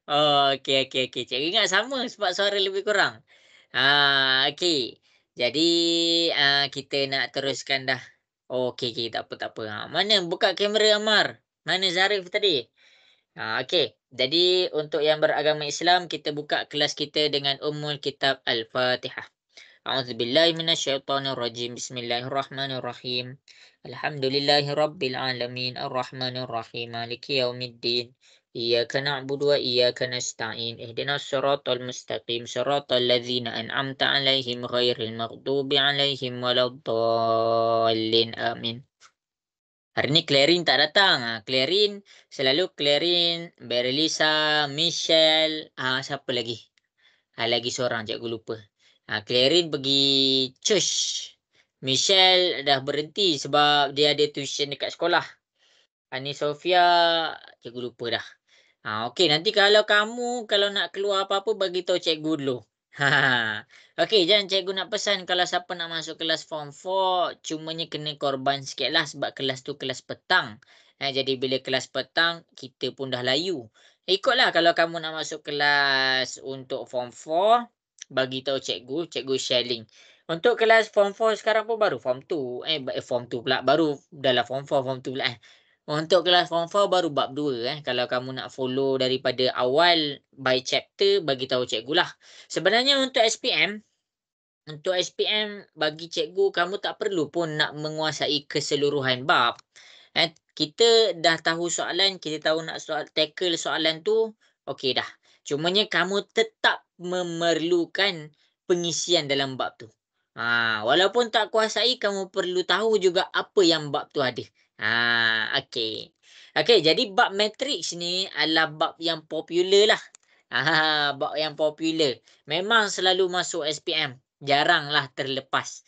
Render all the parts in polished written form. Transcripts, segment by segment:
Oh, okey. Cikgu ingat sama sebab suara lebih kurang. Okey. Jadi, kita nak teruskan dah. Okey, tak apa. Mana buka kamera Ammar? Mana Zarif tadi? Okey. Jadi untuk yang beragama Islam, kita buka kelas kita dengan Ummul Kitab Al-Fatihah. A'udzubillahi minasyaitonirrajim. Bismillahirrahmanirrahim. Alhamdulillahirabbil alamin. Arrahmanirrahim. Maliki yaumiddin. Iyyaka na'budu wa iyyaka nasta'in. Ihdinas siratal mustaqim. Siratal ladzina an'amta 'alaihim ghairil maghdubi 'alaihim waladdallin. Amin. Hari ni Clarin tak datang. Clarin, selalu Clarin, Berlisa, Michelle, siapa lagi? Lagi seorang cikgu lupa. Clarin pergi church. Michelle dah berhenti sebab dia ada tuition dekat sekolah. Ani Sofia, cikgu lupa dah. Okey, nanti kalau nak keluar apa-apa bagi tahu cikgu dulu. Okey, jangan cikgu nak pesan kalau siapa nak masuk kelas form 4, cumanya kena korban sikitlah sebab kelas tu kelas petang. Jadi bila kelas petang, kita pun dah layu. Ikutlah kalau kamu nak masuk kelas untuk form 4, bagi tahu cikgu, cikgu share link. Untuk kelas form 4 sekarang pun baru form 2. Form 2 pula, baru dah form 4, form 2 pula. Untuk kelas form 4 baru bab 2 kalau kamu nak follow daripada awal by chapter bagi tahu cikgu lah. Sebenarnya untuk SPM bagi cikgu kamu tak perlu pun nak menguasai keseluruhan bab. Kita dah tahu soalan, kita tahu nak tackle soalan tu, okey dah. Cumanya kamu tetap memerlukan pengisian dalam bab tu. Walaupun tak kuasai, kamu perlu tahu juga apa yang bab tu ada. Okey. Okey, jadi bab matrix ni adalah bab yang popular lah. Bab yang popular. Memang selalu masuk SPM. Jaranglah terlepas.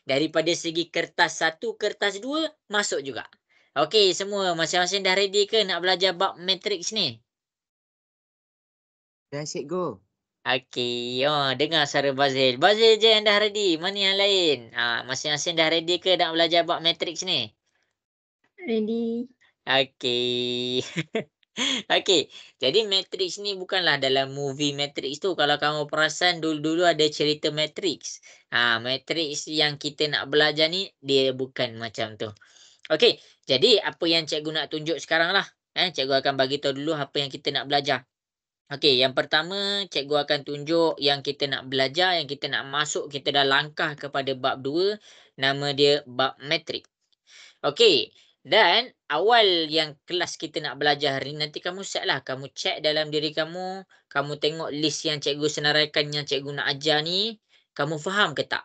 Daripada segi kertas 1, kertas 2, masuk juga. Okey, semua masing-masing dah ready ke nak belajar bab matrix ni? Dah cikgu. Okey, dengar suara Bazil. Bazil je yang dah ready, mana yang lain? Masing-masing dah ready ke nak belajar bab matrix ni? Ready. Okey. Okey, jadi Matrix ni bukanlah dalam movie Matrix tu. Kalau kamu perasan dulu-dulu ada cerita Matrix. Matrix yang kita nak belajar ni dia bukan macam tu. Okey, jadi apa yang cikgu nak tunjuk sekarang lah. Cikgu akan bagi tahu dulu apa yang kita nak belajar. Okey, yang pertama cikgu akan tunjuk yang kita nak belajar, yang kita nak masuk, kita dah langkah kepada bab 2, nama dia bab Matrix. Okey, dan awal yang kelas kita nak belajar hari ni, nanti kamu setlah, kamu check dalam diri kamu, kamu tengok list yang cikgu senaraikan yang cikgu nak ajar ni, kamu faham ke tak?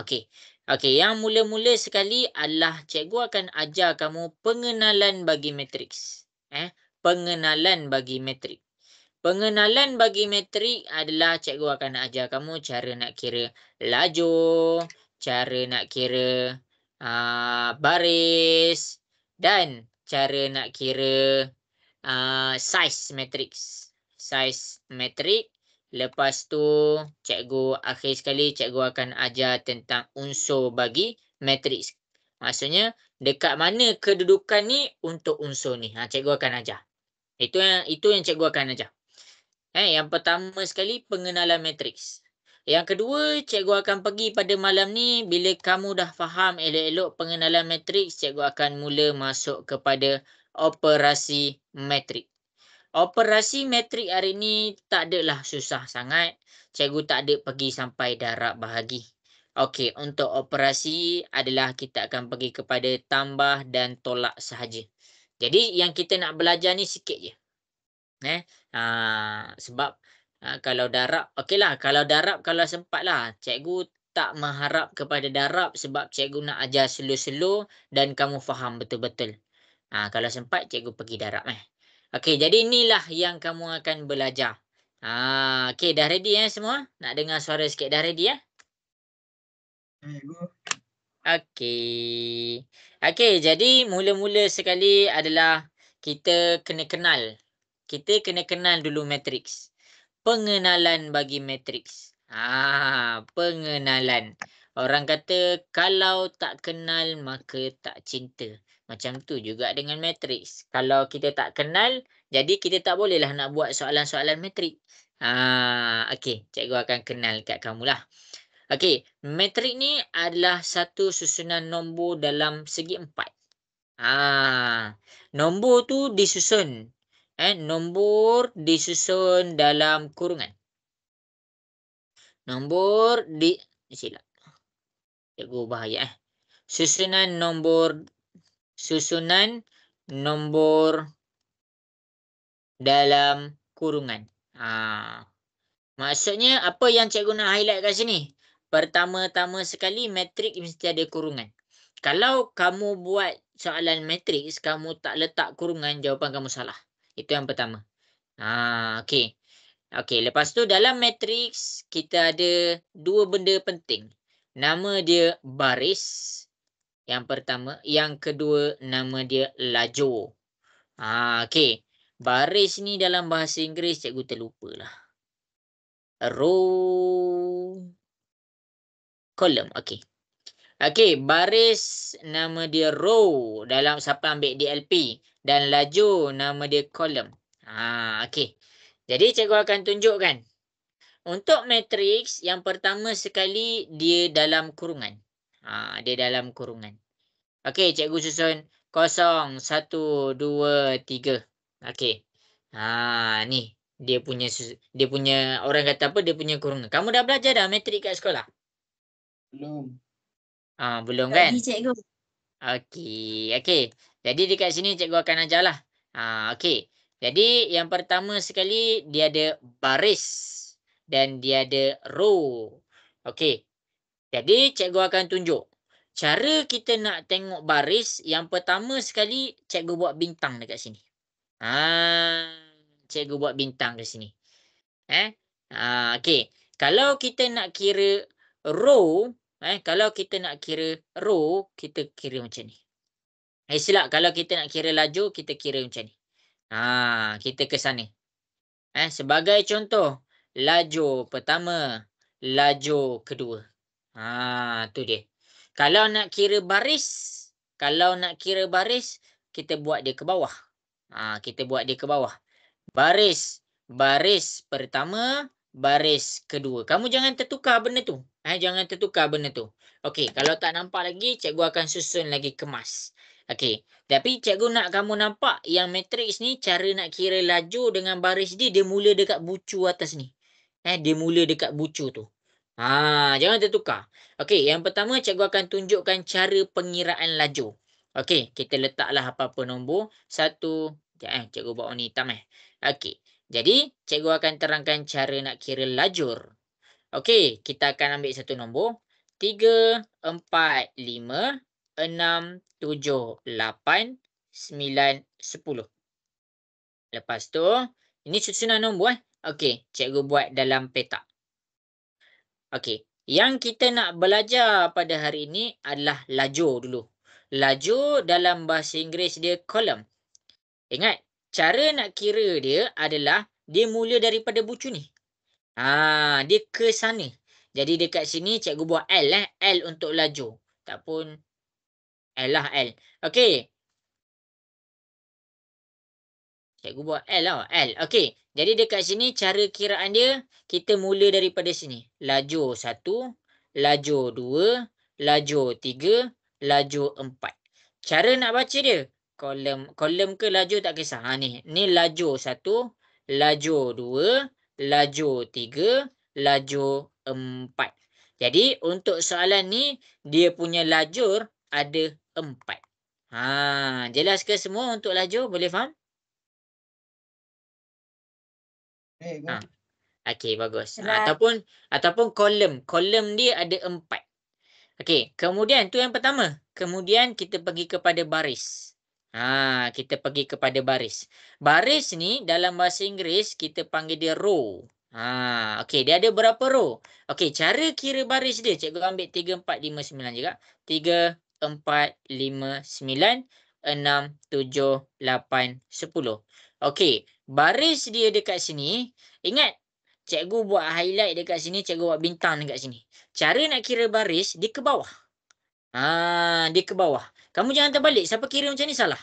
Okey. Okey, yang mula-mula sekali adalah cikgu akan ajar kamu pengenalan bagi matriks. Pengenalan bagi matriks. Pengenalan bagi matrik adalah cikgu akan ajar kamu cara nak kira lajur, cara nak kira baris dan cara nak kira saiz matriks. Saiz matrik. Lepas tu cikgu akhir sekali cikgu akan ajar tentang unsur bagi matriks. Maksudnya dekat mana kedudukan ni untuk unsur ni. Cikgu akan ajar. Itu yang cikgu akan ajar. Yang pertama sekali pengenalan matriks. Yang kedua, cikgu akan pergi pada malam ni bila kamu dah faham elok-elok pengenalan matriks, cikgu akan mula masuk kepada operasi matrik. Operasi matrik hari ni tak adalah susah sangat. Cikgu tak ada pergi sampai darab bahagi. Okey, untuk operasi adalah kita akan pergi kepada tambah dan tolak sahaja. Jadi yang kita nak belajar ni sikit je. Sebab kalau darab, okeylah kalau darab kalau sempatlah. Cikgu tak mengharap kepada darab sebab cikgu nak ajar slow-slow dan kamu faham betul-betul. Kalau sempat cikgu pergi darab. Okey, jadi inilah yang kamu akan belajar. Okey, dah ready semua? Nak dengar suara sikit, dah ready Cikgu. Okey. Okey, jadi mula-mula sekali adalah kita kena kenal. Kita kena kenal dulu matriks. Pengenalan bagi matriks. Pengenalan. Orang kata kalau tak kenal maka tak cinta. Macam tu juga dengan matriks. Kalau kita tak kenal, jadi kita tak bolehlah nak buat soalan-soalan matrik. Okey, cikgu akan kenal kat kamulah. Okey, matrik ni adalah satu susunan nombor dalam segi empat. Nombor tu disusun. Nombor disusun dalam kurungan. Nombor silap. Cikgu ubah ayat. Susunan nombor dalam kurungan. Maksudnya apa yang cikgu nak highlight kat sini? Pertama-tama sekali matrik mesti ada kurungan. Kalau kamu buat soalan matrik, kamu tak letak kurungan, jawapan kamu salah. Itu yang pertama. Okey. Okey, lepas tu dalam matriks kita ada dua benda penting. Nama dia baris. Yang pertama, yang kedua nama dia lajur. Okey. Baris ni dalam bahasa Inggeris cikgu terlupalah. Row, column. Okey. Okey, baris nama dia row dalam siapa ambil DLP dan lajur nama dia column. Okey. Jadi cikgu akan tunjukkan. Untuk matriks yang pertama sekali dia dalam kurungan. Dia dalam kurungan. Okey, cikgu susun 0, 1, 2, 3. Okey. Ni dia punya orang kata apa? Dia punya kurungan. Kamu dah belajar dah matrik kat sekolah? Belum. Belum kan? Lagi cikgu. Okey. Jadi dekat sini cikgu akan ajarlah. Okey. Jadi yang pertama sekali dia ada baris dan dia ada row. Okey. Jadi cikgu akan tunjuk. Cara kita nak tengok baris, yang pertama sekali cikgu buat bintang dekat sini. Cikgu buat bintang kat sini. Okey. Kalau kita nak kira row, kita kira macam ni. Silap, kalau kita nak kira laju, kita kira macam ni. Kita ke sana. Sebagai contoh, lajur pertama, lajur kedua. Tu dia. Kalau nak kira baris, kita buat dia ke bawah. Baris pertama, baris kedua. Kamu jangan tertukar benda tu. Okey, kalau tak nampak lagi, cikgu akan susun lagi kemas. Okey, tapi cikgu nak kamu nampak yang matriks ni cara nak kira laju dengan baris dia mula dekat bucu atas ni. Dia mula dekat bucu tu. Jangan tertukar. Okey, yang pertama cikgu akan tunjukkan cara pengiraan laju. Okey, kita letaklah apa-apa nombor. 1, cikgu buat warna hitam. Okey, jadi cikgu akan terangkan cara nak kira lajur. Okey, kita akan ambil satu nombor. 3, 4, 5, 6, 7, 8, 9, 10. Lepas tu, ini susunan nombor. Okey, cikgu buat dalam petak. Okey, yang kita nak belajar pada hari ini adalah lajur dulu. Lajur dalam bahasa Inggeris dia column. Ingat, cara nak kira dia adalah dia mula daripada bucu ni. Dia ke sana. Jadi dekat sini cikgu buat L. L untuk lajur. Tak pun L lah L. Okey. Cikgu buat L lah. L. Okey. Jadi dekat sini cara kiraan dia, kita mula daripada sini. Lajur 1, lajur 2, lajur 3, lajur 4. Cara nak baca dia, kolom ke lajur tak kisah. Ni lajur 1, lajur 2, lajur 3, lajur 4. Jadi untuk soalan ni, dia punya lajur ada 4. Jelas ke semua untuk lajur? Boleh faham? Okey, bagus. Ataupun kolom dia ada 4. Okey, kemudian tu yang pertama. Kemudian kita pergi kepada baris. Baris ni dalam bahasa Inggeris kita panggil dia row. Okey, dia ada berapa row? Okey, cara kira baris dia, cikgu ambil 3, 4, 5, 9 juga. 3, 4, 5, 9, 6, 7, 8, 10. Okey, baris dia dekat sini, ingat, cikgu buat highlight dekat sini, cikgu buat bintang dekat sini. Cara nak kira baris, dia ke bawah. Dia ke bawah. Kamu jangan terbalik. Siapa kira macam ni salah.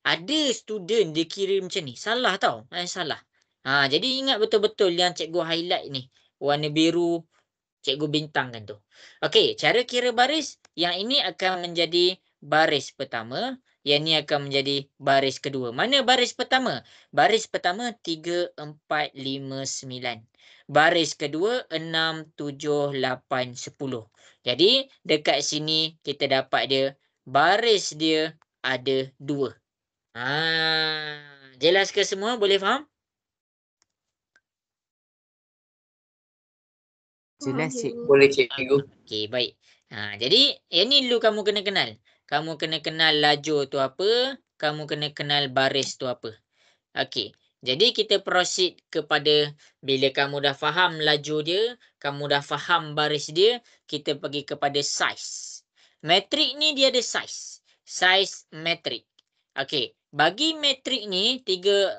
Ada student dia kira macam ni. Salah tau. Salah. Jadi ingat betul-betul yang cikgu highlight ni. Warna biru cikgu bintangkan tu. Okey, cara kira baris. Yang ini akan menjadi baris pertama. Yang ni akan menjadi baris kedua. Mana baris pertama? Baris pertama 3, 4, 5, 9. Baris kedua 6, 7, 8, 10. Jadi dekat sini kita dapat dia. Baris dia ada 2. Jelas ke semua? Boleh faham? Faham, Jelas, Cik. cikgu. Boleh, Cikgu. Okey, baik. Jadi yang ni dulu kamu kena kenal. Kamu kena kenal lajur tu apa, kamu kena kenal baris tu apa. Okey. Jadi kita proceed kepada bila kamu dah faham lajur dia, kamu dah faham baris dia, kita pergi kepada saiz. Metrik ni dia ada saiz. Saiz metrik. Okey, bagi metrik ni 3,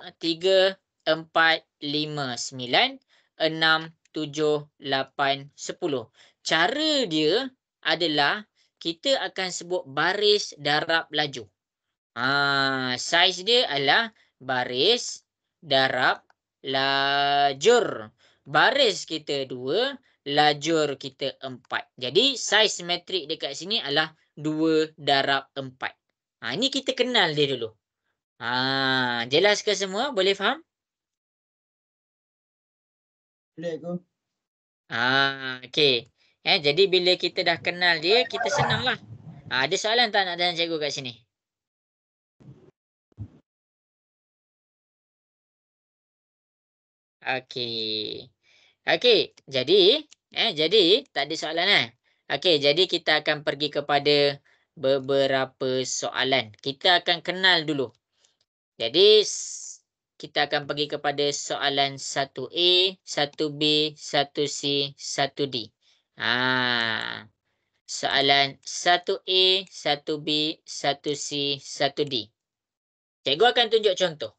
4, 5, 9, 6, 7, 8, 10. Cara dia adalah kita akan sebut baris darab laju. Saiz dia adalah baris darab lajur. Baris kita 2, lajur kita 4. Jadi saiz metrik dekat sini adalah 2 darab 4. Ini kita kenal dia dulu. Jelas ke semua? Boleh faham? Boleh, Cikgu. Okey. Jadi bila kita dah kenal dia, kita senanglah. Ada soalan tak nak tanya cikgu kat sini? Okey. Okey, jadi tak ada soalan Okey, jadi kita akan pergi kepada beberapa soalan. Kita akan kenal dulu. Jadi kita akan pergi kepada soalan 1A, 1B, 1C, 1D. Soalan 1A, 1B, 1C, 1D. Cikgu akan tunjuk contoh.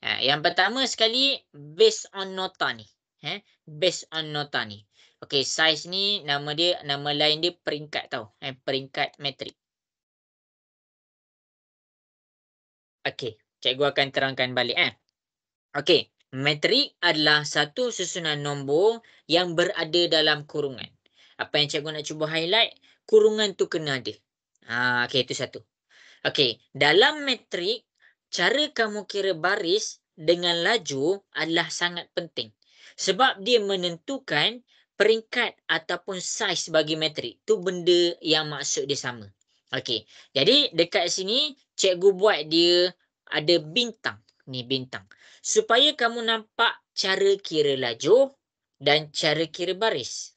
Yang pertama sekali based on nota ni. Based on nota ni. Okey, saiz ni nama lain dia peringkat tau. Peringkat metrik. Okey, cikgu akan terangkan balik Okey, metrik adalah satu susunan nombor yang berada dalam kurungan. Apa yang cikgu nak cuba highlight, kurungan tu kena ada. Okey, itu satu. Okey, dalam metrik, cara kamu kira baris dengan laju adalah sangat penting. Sebab dia menentukan peringkat ataupun saiz bagi metrik. Tu benda yang maksud dia sama. Okey, jadi dekat sini cikgu buat dia ada bintang. Ni bintang. Supaya kamu nampak cara kira laju dan cara kira baris.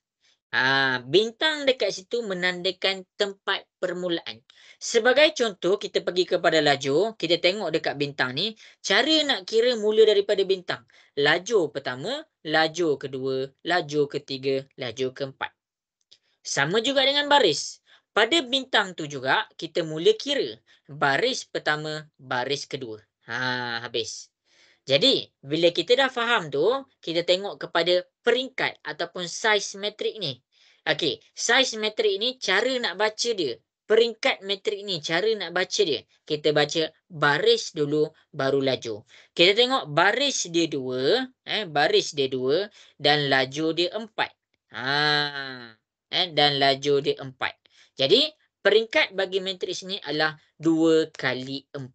Bintang dekat situ menandakan tempat permulaan. Sebagai contoh, kita pergi kepada laju, kita tengok dekat bintang ni, cara nak kira mula daripada bintang. Laju pertama, laju kedua, laju ketiga, laju keempat. Sama juga dengan baris. Pada bintang tu juga, kita mula kira. Baris pertama, baris kedua. Habis. Jadi, bila kita dah faham tu, kita tengok kepada peringkat ataupun saiz metrik ni. Okey, saiz metrik ni cara nak baca dia. Peringkat metrik ni cara nak baca dia. Kita baca baris dulu baru laju. Kita tengok baris dia 2, baris dia 2 dan laju dia 4. Dan laju dia 4. Jadi, peringkat bagi metrik sini adalah 2 kali 4.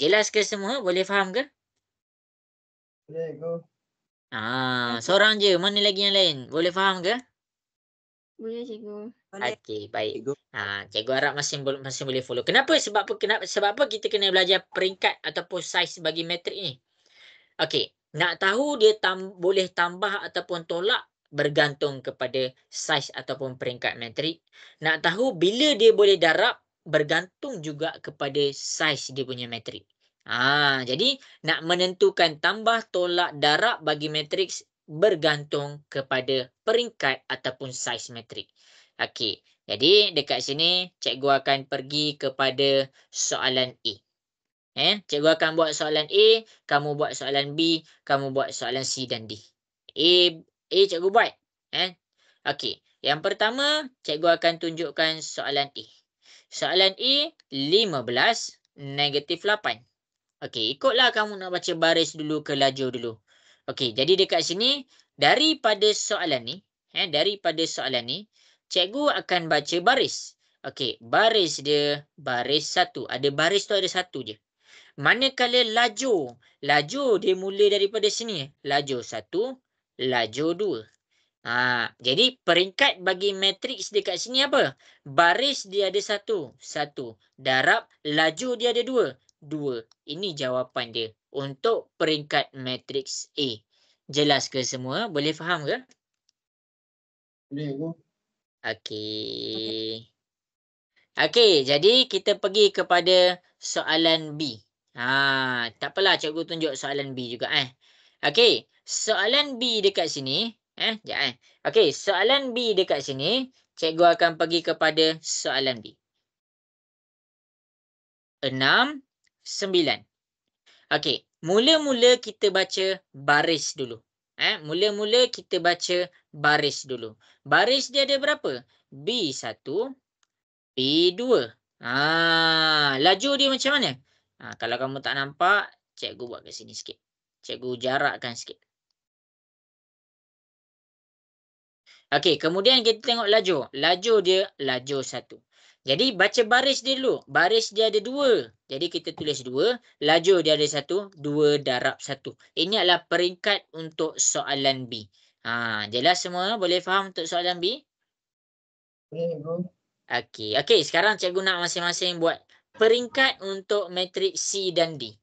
Jelas ke semua? Boleh faham ke? Boleh, Cikgu. Seorang je. Mana lagi yang lain? Boleh faham ke? Boleh, cikgu. Okey, baik. Cikgu. Cikgu harap masih boleh follow. Kenapa? Sebab apa kita kena belajar peringkat ataupun saiz bagi metrik ni? Okey, nak tahu dia boleh tambah ataupun tolak bergantung kepada saiz ataupun peringkat metrik. Nak tahu bila dia boleh darab bergantung juga kepada saiz dia punya metrik. Jadi nak menentukan tambah tolak darab bagi matriks bergantung kepada peringkat ataupun saiz metrik. Okey, jadi dekat sini cikgu akan pergi kepada soalan A. Cikgu akan buat soalan A, kamu buat soalan B, kamu buat soalan C dan D. A cikgu buat. Okey, yang pertama cikgu akan tunjukkan soalan A. Soalan A, 15 negatif 8. Okey, ikutlah kamu nak baca baris dulu ke lajur dulu. Okey, jadi dekat sini, daripada soalan ni, cikgu akan baca baris. Okey, baris dia, baris 1. Ada baris tu ada 1 je. Manakala lajur dia mula daripada sini. Lajur 1, lajur 2. Jadi peringkat bagi matriks dekat sini apa? Baris dia ada 1, 1. Darab laju dia ada 2, 2. Ini jawapan dia untuk peringkat matriks A. Jelas ke semua? Boleh faham ke? Boleh go. Okey. Okey, jadi kita pergi kepada soalan B. Tak apalah cikgu tunjuk soalan B juga Okey, soalan B dekat sini, jap Okey, soalan B dekat sini, cikgu akan pergi kepada soalan B. 6, 9. Okey, mula-mula kita baca baris dulu. Mula-mula kita baca baris dulu. Baris dia ada berapa? B1, B2. Laju dia macam mana? Kalau kamu tak nampak, cikgu buat kat sini sikit. Cikgu jarakkan sikit. Okey, kemudian kita tengok lajur. Lajur dia lajur 1. Jadi baca baris dia dulu. Baris dia ada 2. Jadi kita tulis 2. Lajur dia ada 1. 2 darab 1. Ini adalah peringkat untuk soalan B. Jelas semua? Boleh faham untuk soalan B? Boleh go. Okey. Okey, sekarang cikgu nak masing-masing buat peringkat untuk matriks C dan D.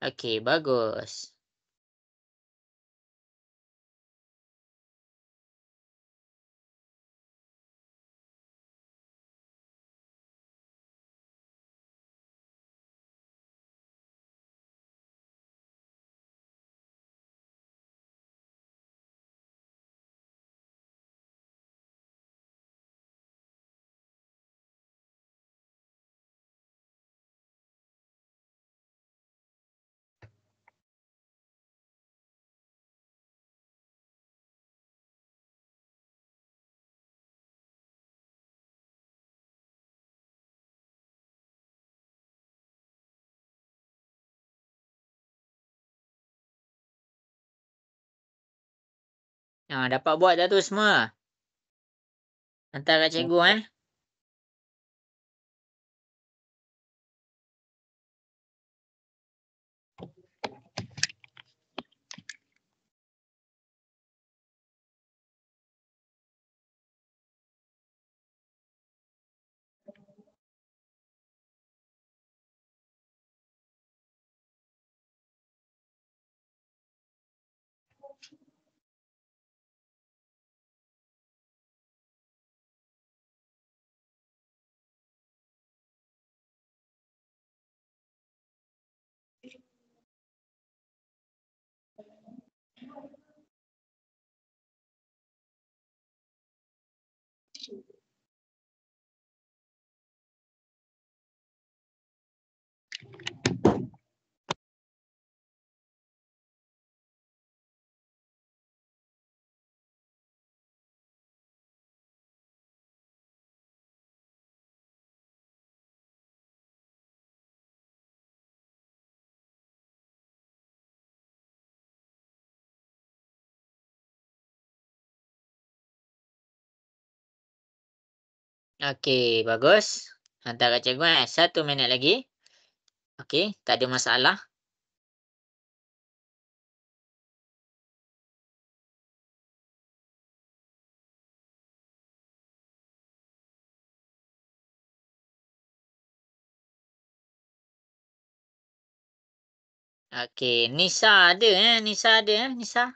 Okey, bagus. Dapat buat dah tu semua? Hantar kat cikgu Okey, bagus. Hantar kat cikgu 1 minit lagi. Okey, tak ada masalah. Okey, Nisa ada Nisa ada Nisa?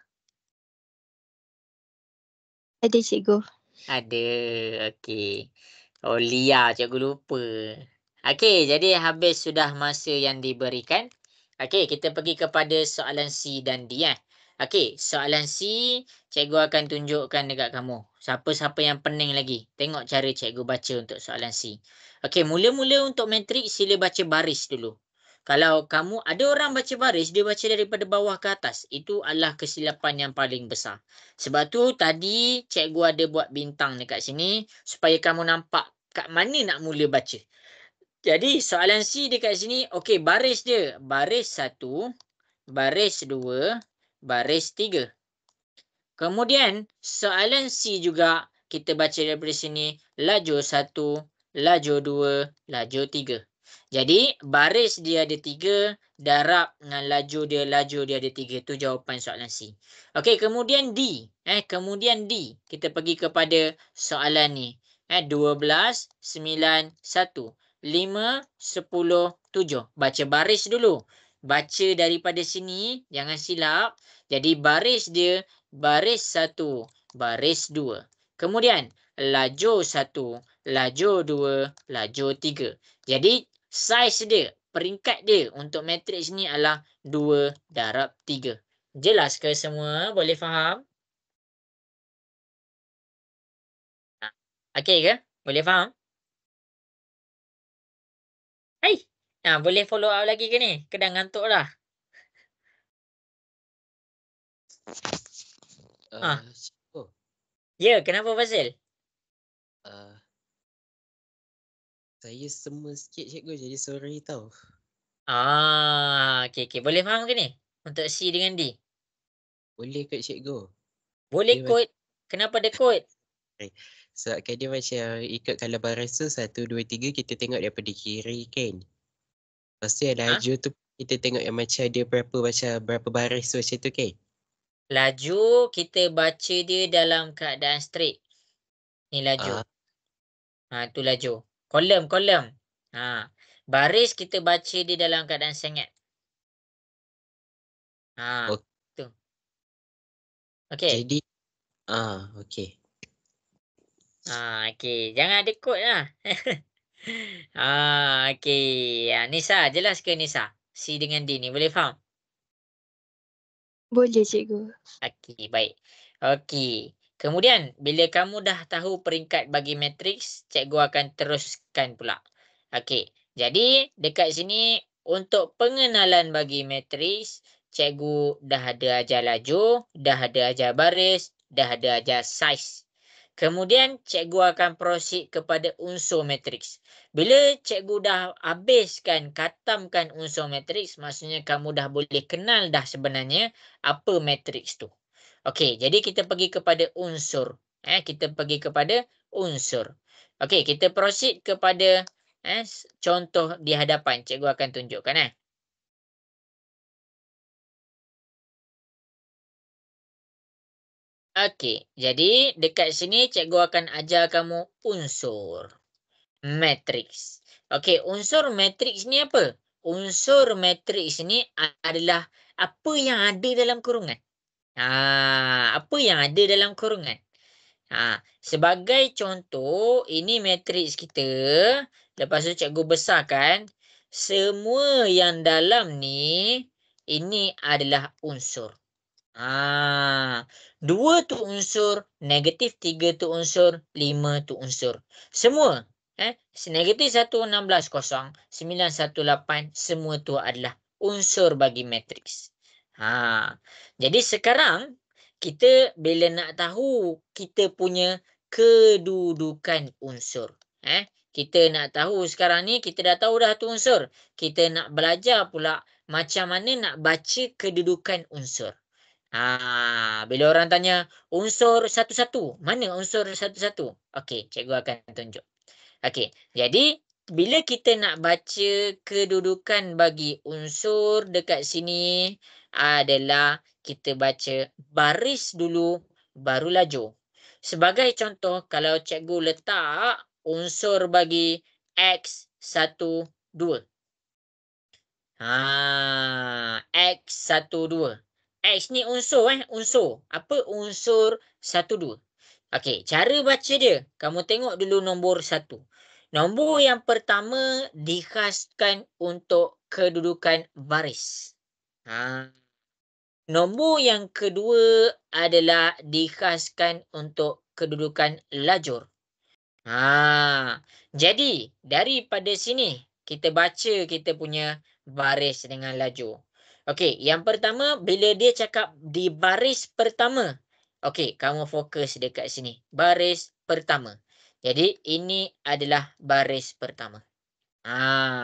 Ada cikgu. Ada. Okey. Oh, Lia cikgu lupa. Okey, jadi habis sudah masa yang diberikan. Okey, kita pergi kepada soalan C dan D Okey, soalan C cikgu akan tunjukkan dekat kamu. Siapa-siapa yang pening lagi. Tengok cara cikgu baca untuk soalan C. Okey, mula-mula untuk matrik sila baca baris dulu. Kalau kamu ada orang baca baris, dia baca daripada bawah ke atas. Itu adalah kesilapan yang paling besar. Sebab tu tadi cikgu ada buat bintang dekat sini supaya kamu nampak kat mana nak mula baca. Jadi soalan C dekat sini, okey baris dia. Baris 1, baris 2, baris 3. Kemudian soalan C juga kita baca daripada sini lajur 1, lajur 2, lajur 3. Jadi baris dia ada 3, darab dengan lajur dia ada 3. Itu jawapan soalan C. Okey, kemudian D. Kemudian D. Kita pergi kepada soalan ni. 12, 9, 1. 5, 10, 7. Baca baris dulu. Baca daripada sini, jangan silap. Jadi baris dia, baris 1, baris 2. Kemudian lajur 1, lajur 2, lajur 3. Jadi saiz dia, peringkat dia untuk matriks ni adalah 2 darab 3. Jelas ke semua? Boleh faham? Okey ke? Boleh faham? Hai. Boleh follow up lagi ke ni? Ke dah ngantuk dah? Ah, Cikgu, ya, kenapa Fazil? saya semua sikit cikgu, jadi sorry tau. Okey. Boleh faham ke ni? Untuk C dengan D? Boleh kot cikgu. Boleh Dia kod. Kenapa ada kod? Sebabkan dia macam ikut kalau baris tu 1, 2, 3 kita tengok daripada kiri kan. Lepas tu yang laju tu kita tengok yang macam dia berapa baris tu macam tu kan. Laju kita baca dia dalam keadaan straight. Ni laju. Tu laju. Kolom. Baris kita baca dia dalam keadaan sengit. Ok. Tu. Okey. Jadi okey. Okey. Jangan ada kod lah. Okey. Nisa, jelas ke Nisa? C dengan D ni boleh faham? Boleh cikgu. Okey, baik. Okey. Kemudian, bila kamu dah tahu peringkat bagi matriks, cikgu akan teruskan pula. Okey. Jadi, dekat sini untuk pengenalan bagi matriks, cikgu dah ada ajar lajur, dah ada ajar baris, dah ada ajar saiz. Kemudian, cikgu akan proceed kepada unsur matriks. Bila cikgu dah habiskan, khatamkan unsur matriks, maksudnya kamu dah boleh kenal dah sebenarnya apa matriks tu. Okey, jadi kita pergi kepada unsur. Kita pergi kepada unsur. Okey, kita proceed kepada contoh di hadapan. Cikgu akan tunjukkan. Okey, jadi dekat sini cikgu akan ajar kamu unsur matriks. Okey, unsur matriks ni apa? Unsur matriks ni adalah apa yang ada dalam kurungan. Apa yang ada dalam kurungan. Sebagai contoh, ini matriks kita. Lepas tu cikgu besarkan. Semua yang dalam ni, ini adalah unsur. 2 tu unsur, negatif 3 tu unsur, 5 tu unsur. Semua. Negatif 1, 16, 0. 9, 1, 8. Semua tu adalah unsur bagi matriks. Jadi sekarang, kita bila nak tahu kita punya kedudukan unsur. Kita nak tahu sekarang ni, kita dah tahu dah tu unsur. Kita nak belajar pula macam mana nak baca kedudukan unsur. Bila orang tanya unsur satu-satu, mana unsur satu-satu? Okey, cikgu akan tunjuk. Okey, jadi bila kita nak baca kedudukan bagi unsur dekat sini adalah kita baca baris dulu baru lajur. Sebagai contoh, kalau cikgu letak unsur bagi X 1, 2. X 1, 2. X ni unsur unsur. Apa unsur 1, 2? Okey, cara baca dia. Kamu tengok dulu nombor 1. Nombor yang pertama dikhaskan untuk kedudukan baris. Nombor yang kedua adalah dikhaskan untuk kedudukan lajur. Jadi daripada sini kita baca kita punya baris dengan lajur. Okey, yang pertama bila dia cakap di baris pertama. Okey, kamu fokus dekat sini. Baris pertama. Jadi ini adalah baris pertama.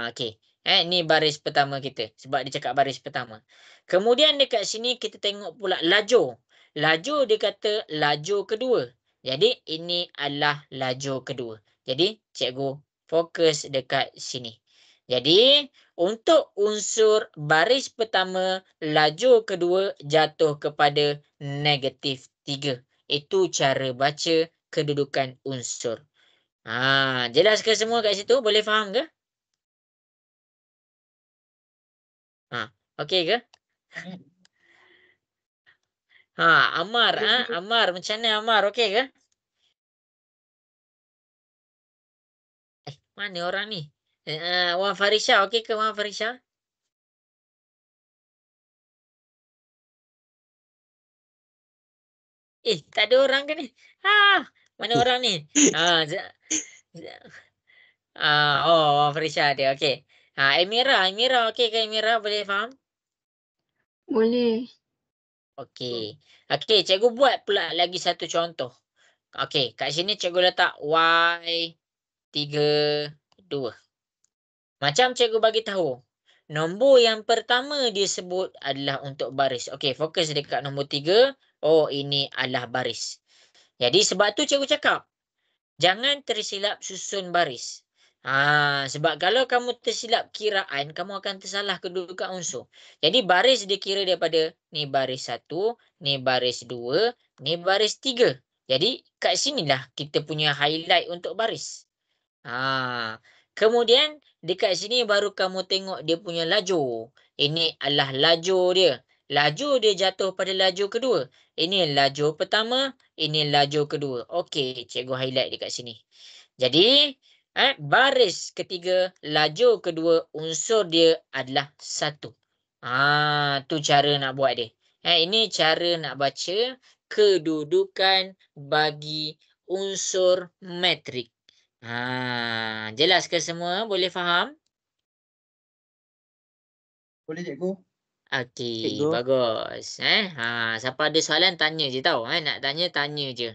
Okey. Ni baris pertama kita sebab dia cakap baris pertama. Kemudian dekat sini kita tengok pula lajur. Lajur dia kata lajur kedua. Jadi ini adalah lajur kedua. Jadi cikgu fokus dekat sini. Jadi untuk unsur baris pertama, lajur kedua jatuh kepada -3. Itu cara baca kedudukan unsur. Jelas ke semua kat situ? Boleh faham ke? Okey ke? Amar, Amar macam mana Amar? Okey ke? Mana orang ni? Wan Farisha, okey ke Wan Farisha? Tak ada orang ke ni? Mana orang ni? Wan Farisha ada. Okey. Emira okey ke Emira? Boleh faham? Boleh. Okey. Okey, cikgu buat pula lagi satu contoh. Okey, kat sini cikgu letak Y32. Macam cikgu bagi tahu. Nombor yang pertama dia sebut adalah untuk baris. Okey, fokus dekat nombor 3. Ini adalah baris. Jadi sebab tu cikgu cakap, jangan tersilap susun baris. Sebab kalau kamu tersilap kiraan, kamu akan tersalah kedudukan unsur. Jadi baris dikira daripada ni baris 1, ni baris 2, ni baris 3. Jadi kat sinilah kita punya highlight untuk baris. Kemudian dekat sini baru kamu tengok dia punya lajur. Ini adalah lajur dia. Lajur dia jatuh pada lajur kedua. Ini lajur pertama, ini lajur kedua. Okey, cikgu highlight dekat sini. Jadi, baris ketiga, lajur kedua, unsur dia adalah 1. Tu cara nak buat dia. Ini cara nak baca kedudukan bagi unsur metrik. Jelas ke semua? Boleh faham? Boleh cikgu? Okey, Cikgu. bagus. Siapa ada soalan tanya je tau. Nak tanya je.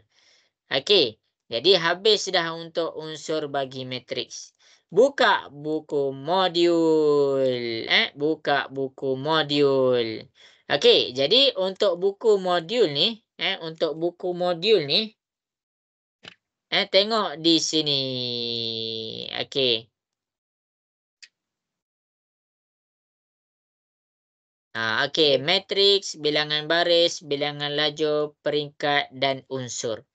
Okey. Jadi habis dah untuk unsur bagi matriks. Buka buku modul. Buka buku modul. Okey, jadi untuk buku modul ni, tengok di sini. Okey. Okey, matriks, bilangan baris, bilangan lajur, peringkat dan unsur.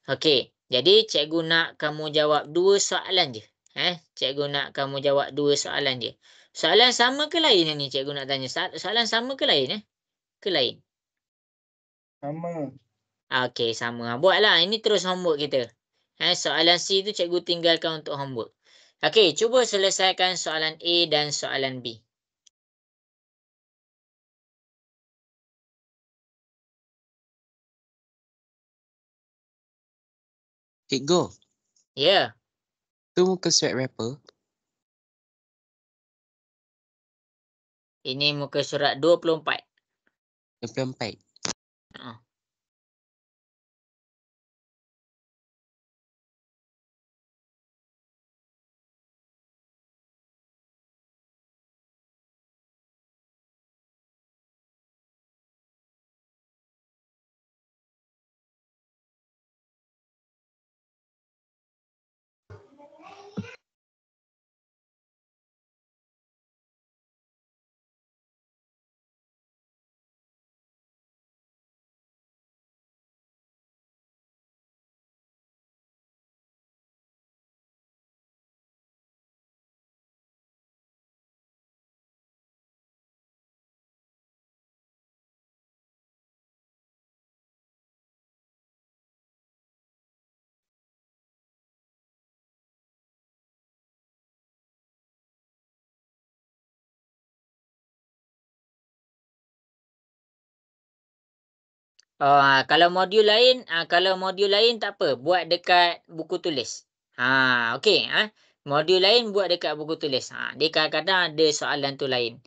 Okey, jadi cikgu nak kamu jawab 2 soalan je. Cikgu nak kamu jawab 2 soalan je. Soalan sama ke lain ni cikgu nak tanya? Soalan sama ke lain Ke lain? Sama. Okey, sama. Buatlah, ini terus homework kita. Soalan C tu cikgu tinggalkan untuk homework. Okey, cuba selesaikan soalan A dan soalan B. Cikgu, Ya. tu muka surat berapa? Ini muka surat 24. 24. Ha. Kalau modul lain tak apa, buat dekat buku tulis. Okey. Modul lain buat dekat buku tulis. Dia kadang-kadang ada soalan tu lain.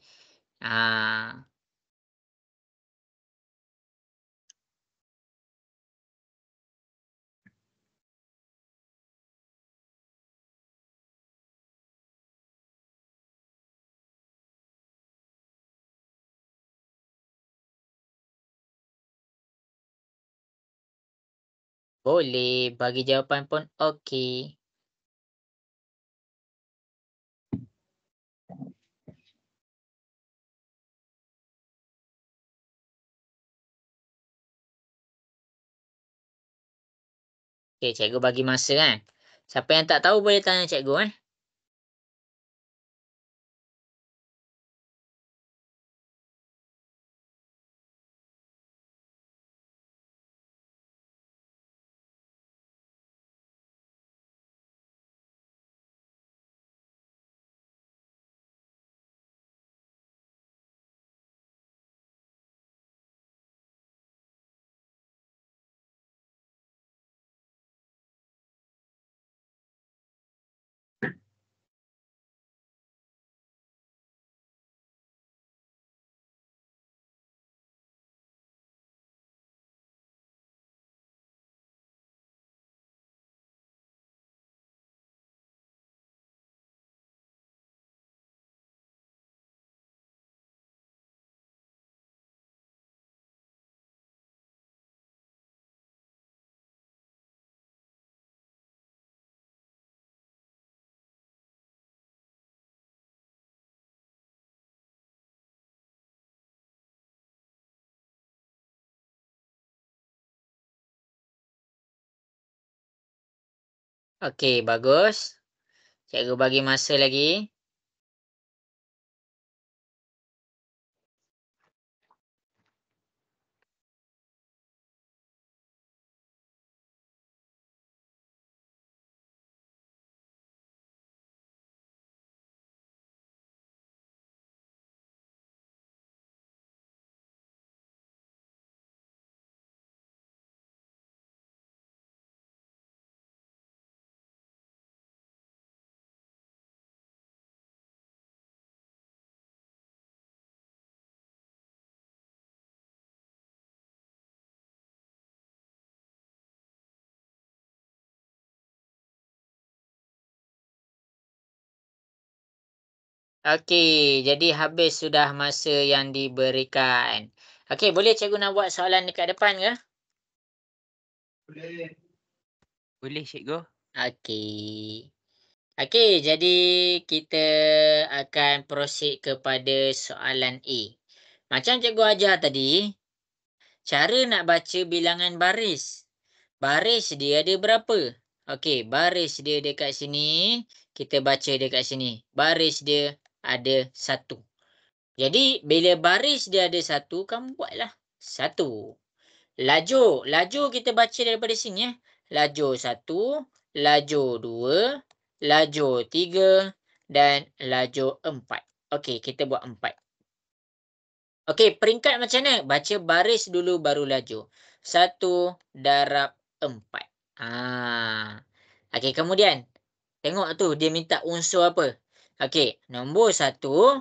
Boleh bagi jawapan pun okey. Okey, cikgu bagi masa kan. Siapa yang tak tahu boleh tanya cikgu Okey, bagus. Cikgu bagi masa lagi. Okey, jadi habis sudah masa yang diberikan. Okey, boleh cikgu nak buat soalan dekat depan ke? Boleh. Boleh cikgu. Okey. Okey, jadi kita akan proceed kepada soalan A. Macam cikgu ajar tadi, cara nak baca bilangan baris. Baris dia ada berapa? Okey, baris dia dekat sini. Kita baca dekat sini. Baris dia ada 1. Jadi, bila baris dia ada 1, kamu buatlah 1. Lajur kita baca daripada sini. Lajur 1, lajur 2, lajur 3 dan lajur 4. Okey, kita buat 4. Okey, peringkat macam mana? Baca baris dulu baru lajur. 1 darab 4. Okey, kemudian tengok tu dia minta unsur apa. Okey, nombor 1,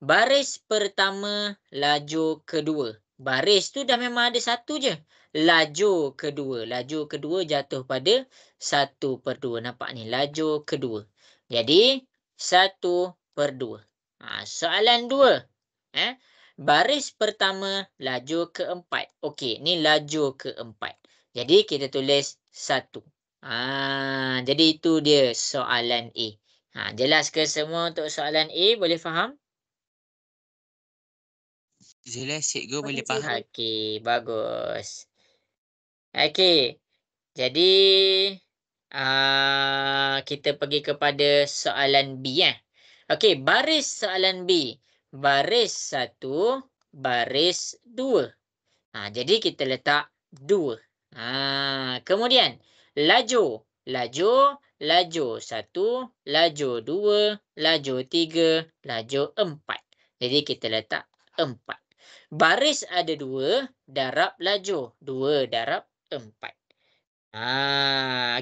baris pertama, lajur kedua. Baris tu dah memang ada 1 je. Lajur kedua jatuh pada 1/2. Nampak ni, lajur kedua. Jadi 1/2. Soalan 2. Baris pertama, lajur keempat. Okey, ni lajur keempat. Jadi kita tulis 1. Jadi itu dia soalan A. Jelas ke semua untuk soalan A? Boleh faham? Jelas cikgu, boleh faham. Okey, bagus. Okey. Jadi kita pergi kepada soalan B Okey, baris soalan B. Baris 1, baris 2. Jadi kita letak 2. Kemudian lajur. Lajur 1, lajur 2, lajur 3, lajur 4. Jadi kita letak 4. Baris ada 2, darab lajur. 2 darab 4.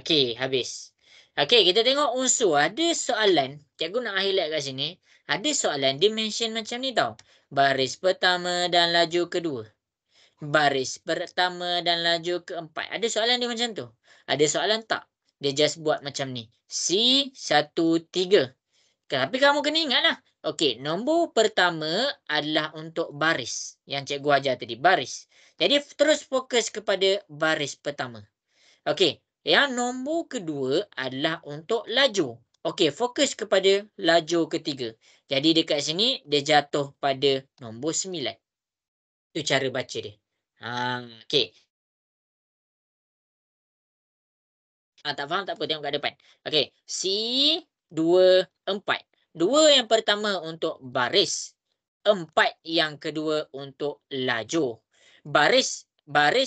Okey, habis. Okey, kita tengok unsur. Ada soalan, cikgu nak highlight kat sini. Ada soalan dia mention macam ni tau. Baris pertama dan lajur kedua. Baris pertama dan lajur keempat. Ada soalan dia macam tu? Ada soalan tak? Dia just buat macam ni. C13. Tapi kamu kena ingat lah. Okey, nombor pertama adalah untuk baris. Yang cikgu ajar tadi, baris. Jadi terus fokus kepada baris pertama. Okey, yang nombor kedua adalah untuk lajur. Okey, fokus kepada lajur ketiga. Jadi dekat sini dia jatuh pada nombor 9. Itu cara baca dia. Okey. Tak faham tak apa, tengok kat depan. Okey, C24. 2 yang pertama untuk baris. 4 yang kedua untuk lajur. Baris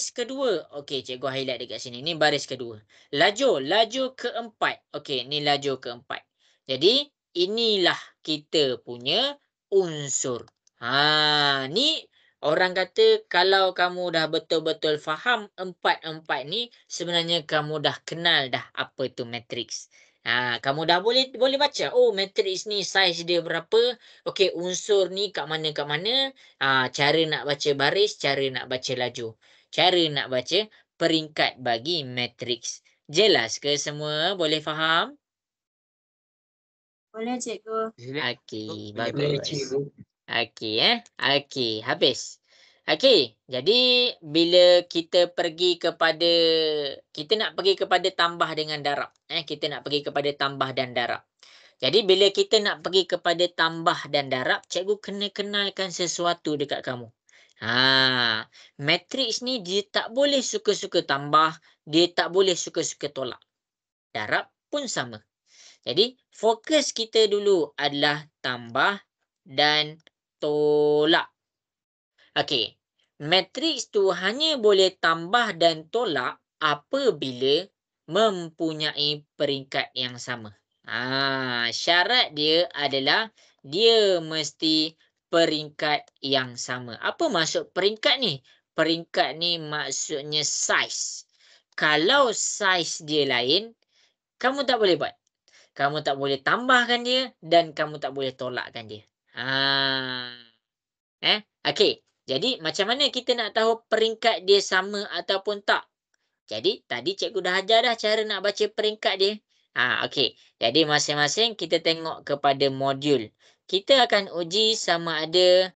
kedua. Okey, cikgu highlight dekat sini. Ni baris kedua. Lajur keempat. Okey, ni lajur keempat. Jadi, inilah kita punya unsur. Ni orang kata kalau kamu dah betul-betul faham 4 ni, sebenarnya kamu dah kenal dah apa tu matriks. Kamu dah boleh baca. Oh, matriks ni saiz dia berapa? Okey, unsur ni kat mana. Cara nak baca baris, cara nak baca lajur. Cara nak baca peringkat bagi matriks. Jelas ke semua? Boleh faham? Boleh cikgu. Okey, Boleh, bagus. Okey, Okey, habis. Okey, jadi bila kita nak pergi kepada tambah dengan darab. Kita nak pergi kepada tambah dan darab. Jadi bila kita nak pergi kepada tambah dan darab, cikgu kena kenalkan sesuatu dekat kamu. Matriks ni dia tak boleh suka-suka tambah, dia tak boleh suka-suka tolak. Darab pun sama. Jadi fokus kita dulu adalah tambah dan tolak. Okey. Matriks tu hanya boleh tambah dan tolak apabila mempunyai peringkat yang sama. Syarat dia adalah dia mesti peringkat yang sama. Apa maksud peringkat ni? Peringkat ni maksudnya saiz. Kalau saiz dia lain, kamu tak boleh buat. Kamu tak boleh tambahkan dia dan kamu tak boleh tolakkan dia. Okey. Jadi macam mana kita nak tahu peringkat dia sama ataupun tak? Jadi tadi cikgu dah ajar dah cara nak baca peringkat dia. Okey. Jadi masing-masing kita tengok kepada modul. Kita akan uji sama ada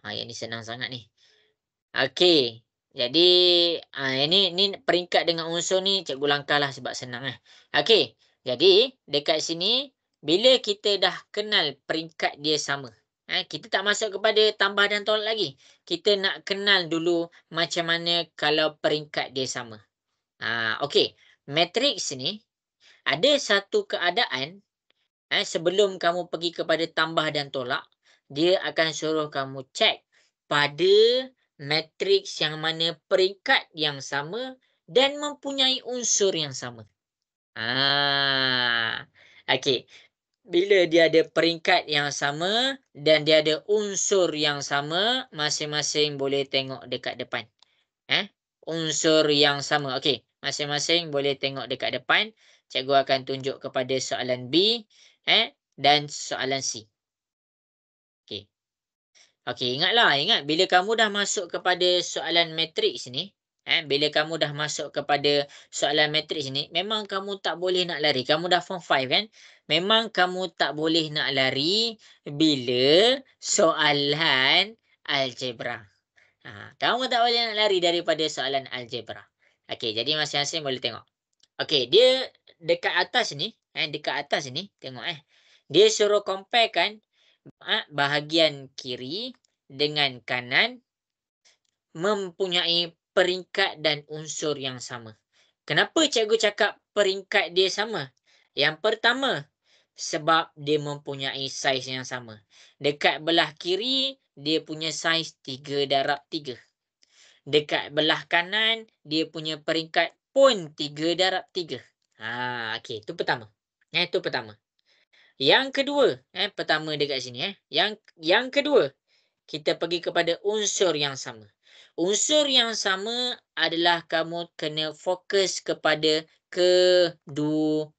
yang ni senang sangat ni. Okey. Jadi ini peringkat dengan unsur ni cikgu langkahlah sebab senang . Okey. Jadi dekat sini bila kita dah kenal peringkat dia sama. Kita tak masuk kepada tambah dan tolak lagi. Kita nak kenal dulu macam mana kalau peringkat dia sama. Okey. Matriks ni ada satu keadaan sebelum kamu pergi kepada tambah dan tolak, dia akan suruh kamu cek pada matriks yang mana peringkat yang sama dan mempunyai unsur yang sama. Okey. Bila dia ada peringkat yang sama dan dia ada unsur yang sama, masing-masing boleh tengok dekat depan. Unsur yang sama. Okey. Masing-masing boleh tengok dekat depan. Cikgu akan tunjuk kepada soalan B dan soalan C. Okey. Okey, ingat bila kamu dah masuk kepada soalan matriks ni, bila kamu dah masuk kepada soalan matriks ni, memang kamu tak boleh nak lari. Kamu dah form 5 kan? Memang kamu tak boleh nak lari bila soalan algebra. Kamu tak boleh nak lari daripada soalan algebra. Okey, jadi masing-masing boleh tengok. Okey, dia dekat atas ni, tengok dia suruh comparekan bahagian kiri dengan kanan mempunyai peringkat dan unsur yang sama. Kenapa cikgu cakap peringkat dia sama? Yang pertama, sebab dia mempunyai saiz yang sama. Dekat belah kiri, dia punya saiz 3 darab 3. Dekat belah kanan, dia punya peringkat pun 3 darab 3. Okey, itu pertama. Itu pertama. Yang kedua, pertama dekat sini. Yang kedua, kita pergi kepada unsur yang sama. Unsur yang sama adalah kamu kena fokus kepada kedudukan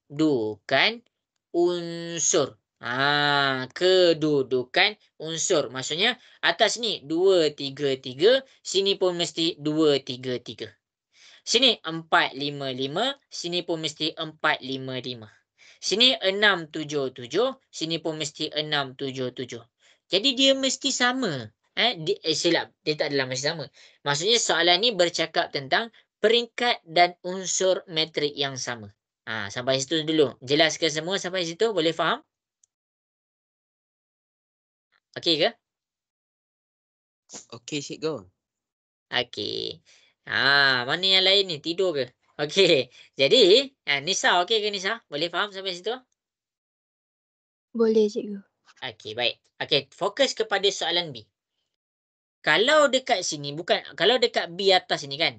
unsur. Kedudukan unsur. Maksudnya atas ni 2, 3, 3. Sini pun mesti 2, 3, 3. Sini 4, 5, 5. Sini pun mesti 4, 5, 5. Sini 6, 7, 7. Sini pun mesti 6, 7, 7. Jadi dia mesti sama. Silap. Dia tak adalah mesti sama. Maksudnya soalan ni bercakap tentang peringkat dan unsur metrik yang sama. Sampai situ dulu. Jelas ke semua sampai situ? Boleh faham? Okey ke? Okey, Cik Go. Okey. Mana yang lain ni? Tidur ke? Okey. Jadi, Nisa okey ke Nisa? Boleh faham sampai situ? Boleh cikgu. Okey, baik. Okey, fokus kepada soalan B. Kalau dekat sini, kalau dekat B atas ni kan,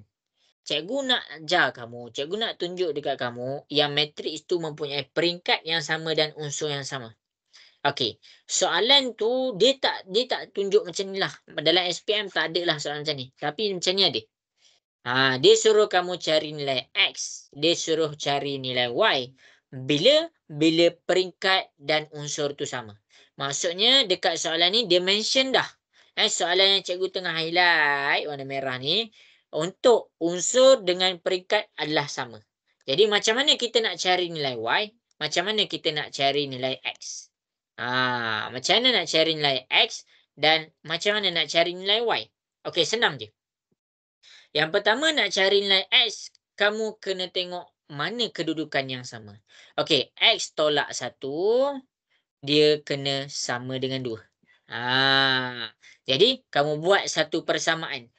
cikgu nak ajar kamu, cikgu nak tunjuk dekat kamu yang matriks tu mempunyai peringkat yang sama dan unsur yang sama. Okey, soalan tu dia tak tunjuk macam ni lah. Dalam SPM tak ada lah soalan macam ni. Tapi macam ni ada. Dia suruh kamu cari nilai X, dia suruh cari nilai Y. Bila peringkat dan unsur tu sama. Maksudnya dekat soalan ni dia mention dah. Soalan yang cikgu tengah highlight warna merah ni untuk unsur dengan peringkat adalah sama. Jadi macam mana kita nak cari nilai Y? Macam mana kita nak cari nilai X? Macam mana nak cari nilai X dan macam mana nak cari nilai Y? Okey, senang je. Yang pertama nak cari nilai X, kamu kena tengok mana kedudukan yang sama. Okey, X tolak 1, dia kena sama dengan 2. Jadi, kamu buat satu persamaan.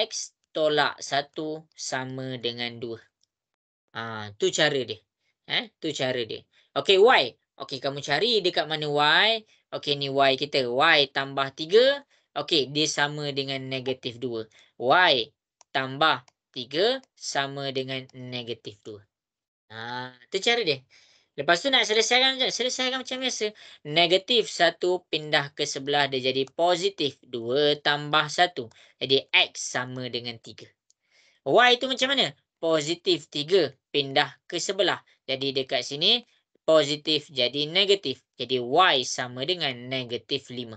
X tolak 1 sama dengan 2. Tu cara dia. Tu cara dia. Okey, Y. Okey, kamu cari dekat mana Y. Okey, ni Y kita. Y tambah 3. Okey, dia sama dengan negatif 2. Y tambah 3 sama dengan negatif 2. Tu cara dia. Lepas tu nak selesaikan macam biasa. Negatif 1 pindah ke sebelah, dia jadi positif 2 tambah 1. Jadi X sama dengan 3. Y tu macam mana? Positif 3 pindah ke sebelah. Jadi dekat sini positif jadi negatif. Jadi Y sama dengan negatif 5.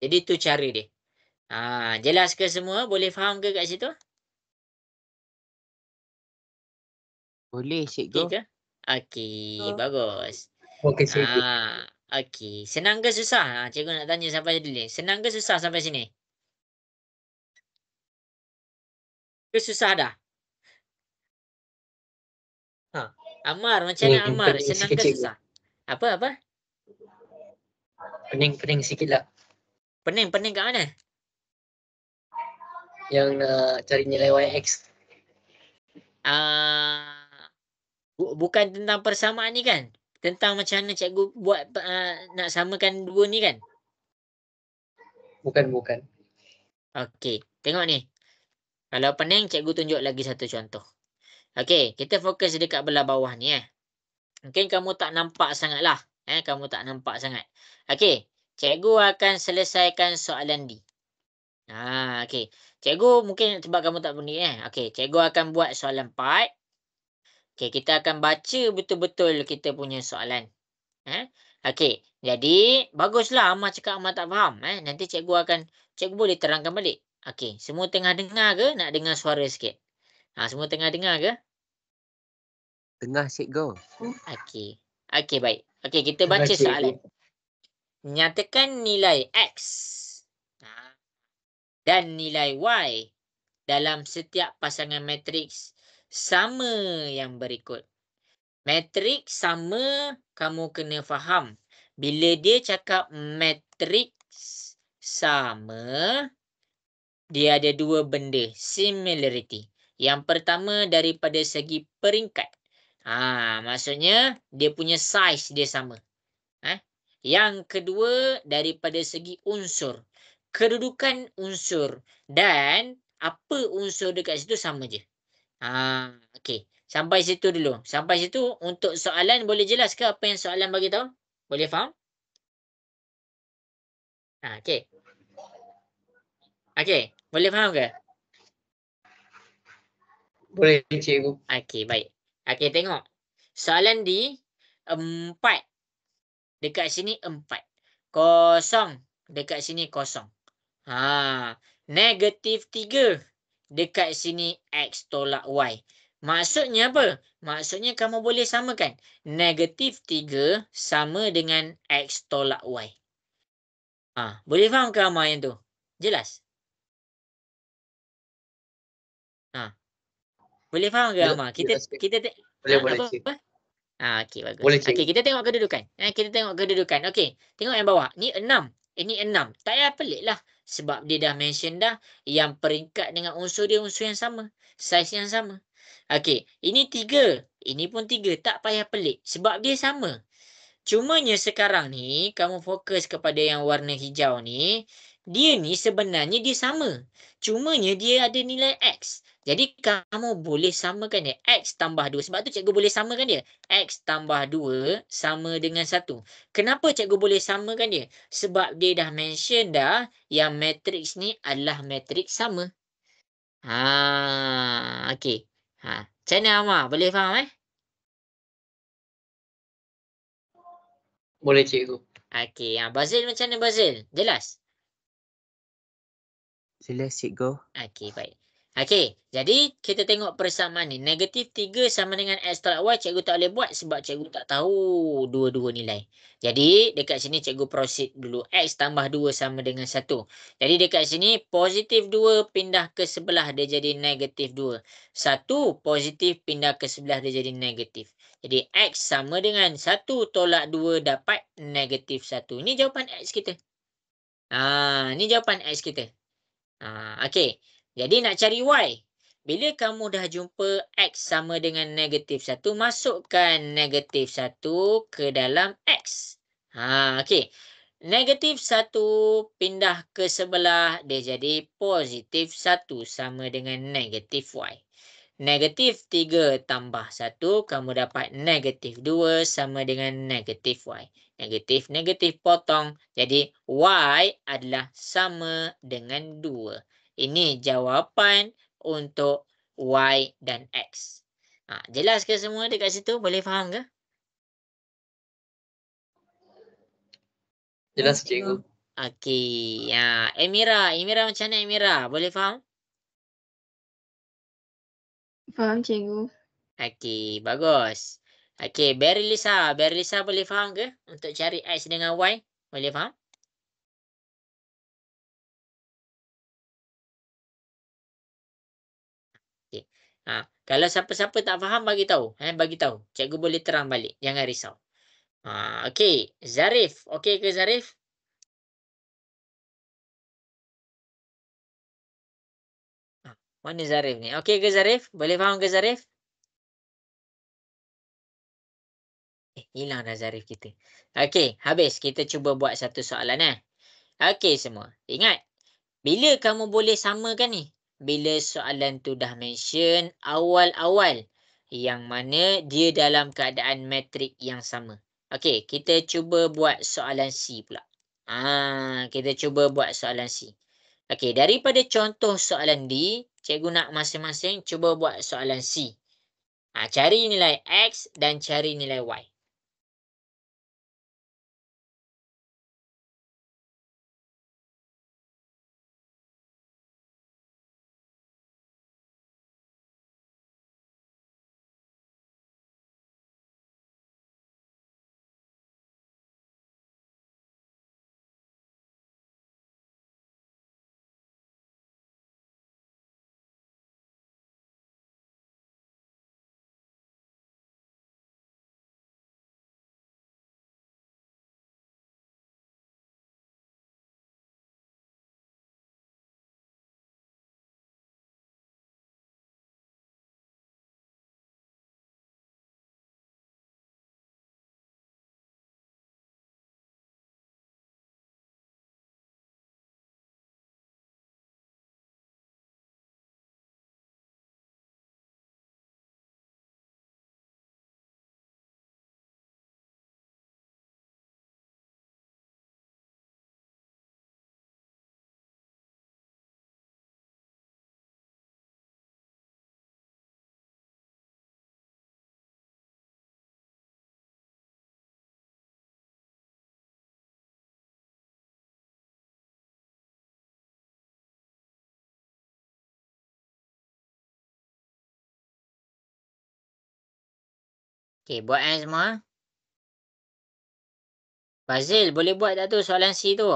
Jadi tu cara dia. Jelas ke semua? Boleh faham ke kat situ? Boleh, Cik Okey Go. ke? Okey, bagus. Okey, cikgu. Okey. Senang ke susah? Cikgu nak tanya sampai dulu. Senang ke susah sampai sini? Ke susah dah? Amar, macam mana Amar? Pening Senang sikit, ke cikgu. susah? Apa? Pening sikit lah. Pening kat mana? Yang nak cari nilai YX. Bukan tentang persamaan ni kan? Tentang macam mana cikgu buat nak samakan dua ni kan? Bukan. Okey, tengok ni. Kalau pening, cikgu tunjuk lagi satu contoh. Okey, kita fokus dekat belah bawah ni. Mungkin kamu tak nampak sangat lah. Kamu tak nampak sangat. Okey, cikgu akan selesaikan soalan D. Okey. Cikgu mungkin sebab kamu tak pening Okey, cikgu akan buat soalan 4. Okey, kita akan baca betul-betul kita punya soalan. Okey, jadi baguslah Amar cakap Amar tak faham. Nanti cikgu boleh terangkan balik. Okey, semua tengah dengar ke? Nak dengar suara sikit. Semua tengah dengar ke? Tengah, Cik Go. Okey. Okey, baik. Okey, kita baca soalan. Nyatakan nilai X dan nilai Y dalam setiap pasangan matriks sama yang berikut. Matriks sama, kamu kena faham. Bila dia cakap matriks sama, dia ada dua benda, similarity. Yang pertama daripada segi peringkat. Maksudnya dia punya size dia sama. Yang kedua daripada segi unsur. Kedudukan unsur dan apa unsur dekat situ sama je. Okey. Sampai situ dulu. Sampai situ untuk soalan boleh jelas ke apa yang soalan bagi tahu? Boleh faham? Okey. Okey, boleh faham ke? Boleh cikgu. Okey, baik. Okey, tengok. Soalan di 4. Dekat sini 4. Kosong. Dekat sini kosong. Negatif 3. Dekat sini X tolak Y. Maksudnya apa? Maksudnya kamu boleh samakan. Negatif 3 sama dengan X tolak Y. Boleh faham ke Amar yang tu? Jelas? Boleh faham ke Amar? Kita Jelas, cikgu. kita Boleh apa? cikgu. Okey, bagus. Boleh, Okey, cikgu. kita tengok kedudukan. Kita tengok kedudukan. Okey, tengok yang bawah. Ni 6. Ini 6. Tak payah pelik lah. Sebab dia dah mention dah yang peringkat dengan unsur dia unsur yang sama. Saiz yang sama. Okey, ini 3. Ini pun 3. Tak payah pelik. Sebab dia sama. Cumanya sekarang ni, kamu fokus kepada yang warna hijau ni. Dia ni sebenarnya dia sama. Cumanya dia ada nilai X. Jadi kamu boleh samakan dia. X tambah 2. Sebab tu cikgu boleh samakan dia. X tambah 2 sama dengan 1. Kenapa cikgu boleh samakan dia? Sebab dia dah mention dah yang matriks ni adalah matriks sama. Okey. Macam mana Amar? Boleh faham Boleh cikgu. Okey. Bazil macam mana Bazil? Jelas? Jelas cikgu. Okey, baik. Okey, jadi kita tengok persamaan ni. Negatif 3 sama dengan X tolak Y. Cikgu tak boleh buat sebab cikgu tak tahu dua-dua nilai. Jadi, dekat sini cikgu proceed dulu. X tambah 2 sama dengan 1. Jadi, dekat sini positif 2 pindah ke sebelah dia jadi negatif 2. 1 positif pindah ke sebelah dia jadi negatif. Jadi, X sama dengan 1 tolak 2 dapat negatif 1. Ini jawapan X kita. Ini jawapan X kita. Okey. Jadi nak cari Y. Bila kamu dah jumpa X sama dengan negatif 1, masukkan negatif 1 ke dalam X. Okey. Negatif 1 pindah ke sebelah, dia jadi positif 1 sama dengan negatif Y. Negatif 3 tambah 1, kamu dapat negatif 2 sama dengan negatif Y. Negatif potong. Jadi, Y adalah sama dengan 2. Ini jawapan untuk Y dan X. Jelas ke semua dekat situ? Boleh faham ke? Jelas cikgu. Okey. Emira. Emira macam mana Emira? Boleh faham? Faham cikgu. Okey, bagus. Okey, Berilisa. Berilisa boleh faham ke untuk cari X dengan Y? Boleh faham? Okey. Kalau siapa-siapa tak faham bagi tahu, bagi tahu. Cikgu boleh terang balik. Jangan risau. Okey, Zarif. Okey ke Zarif? Mana Zarif ni? Okey ke Zarif? Boleh faham ke Zarif? Hilang dah Zarif kita. Okey, habis. Kita cuba buat satu soalan. Okey semua. Ingat, bila kamu boleh samakan ni? Bila soalan tu dah mention awal-awal yang mana dia dalam keadaan metrik yang sama. Okey, kita cuba buat soalan C pula. Kita cuba buat soalan C. Okey, daripada contoh soalan D, cikgu nak masing-masing cuba buat soalan C. Cari nilai X dan cari nilai Y. Okey, buat semua. Fazil, boleh buat tak tu soalan C tu?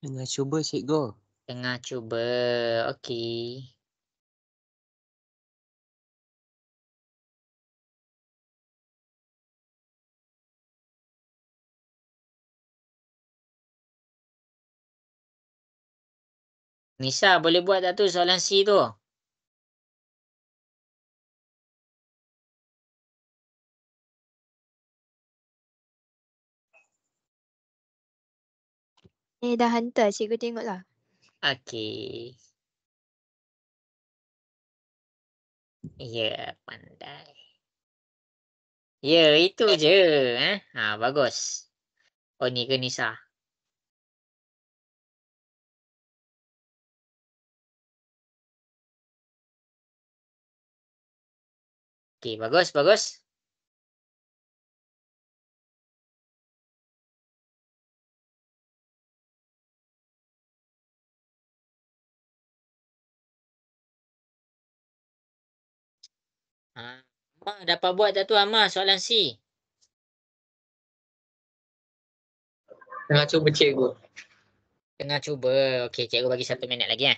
Tengah cuba cikgu. Tengah cuba. Okey. Nisa, boleh buat tak tu soalan C tu? Dah hantar, cikgu tengoklah. Okey. Ya, pandai. Ya, itu je. Bagus. Oh, ni ke Nisa? Okey, bagus, bagus. Amar, dapat buat tak tu Amar soalan C? Tengah cuba cikgu. Tengah cuba. Okey, cikgu bagi 1 minit lagi .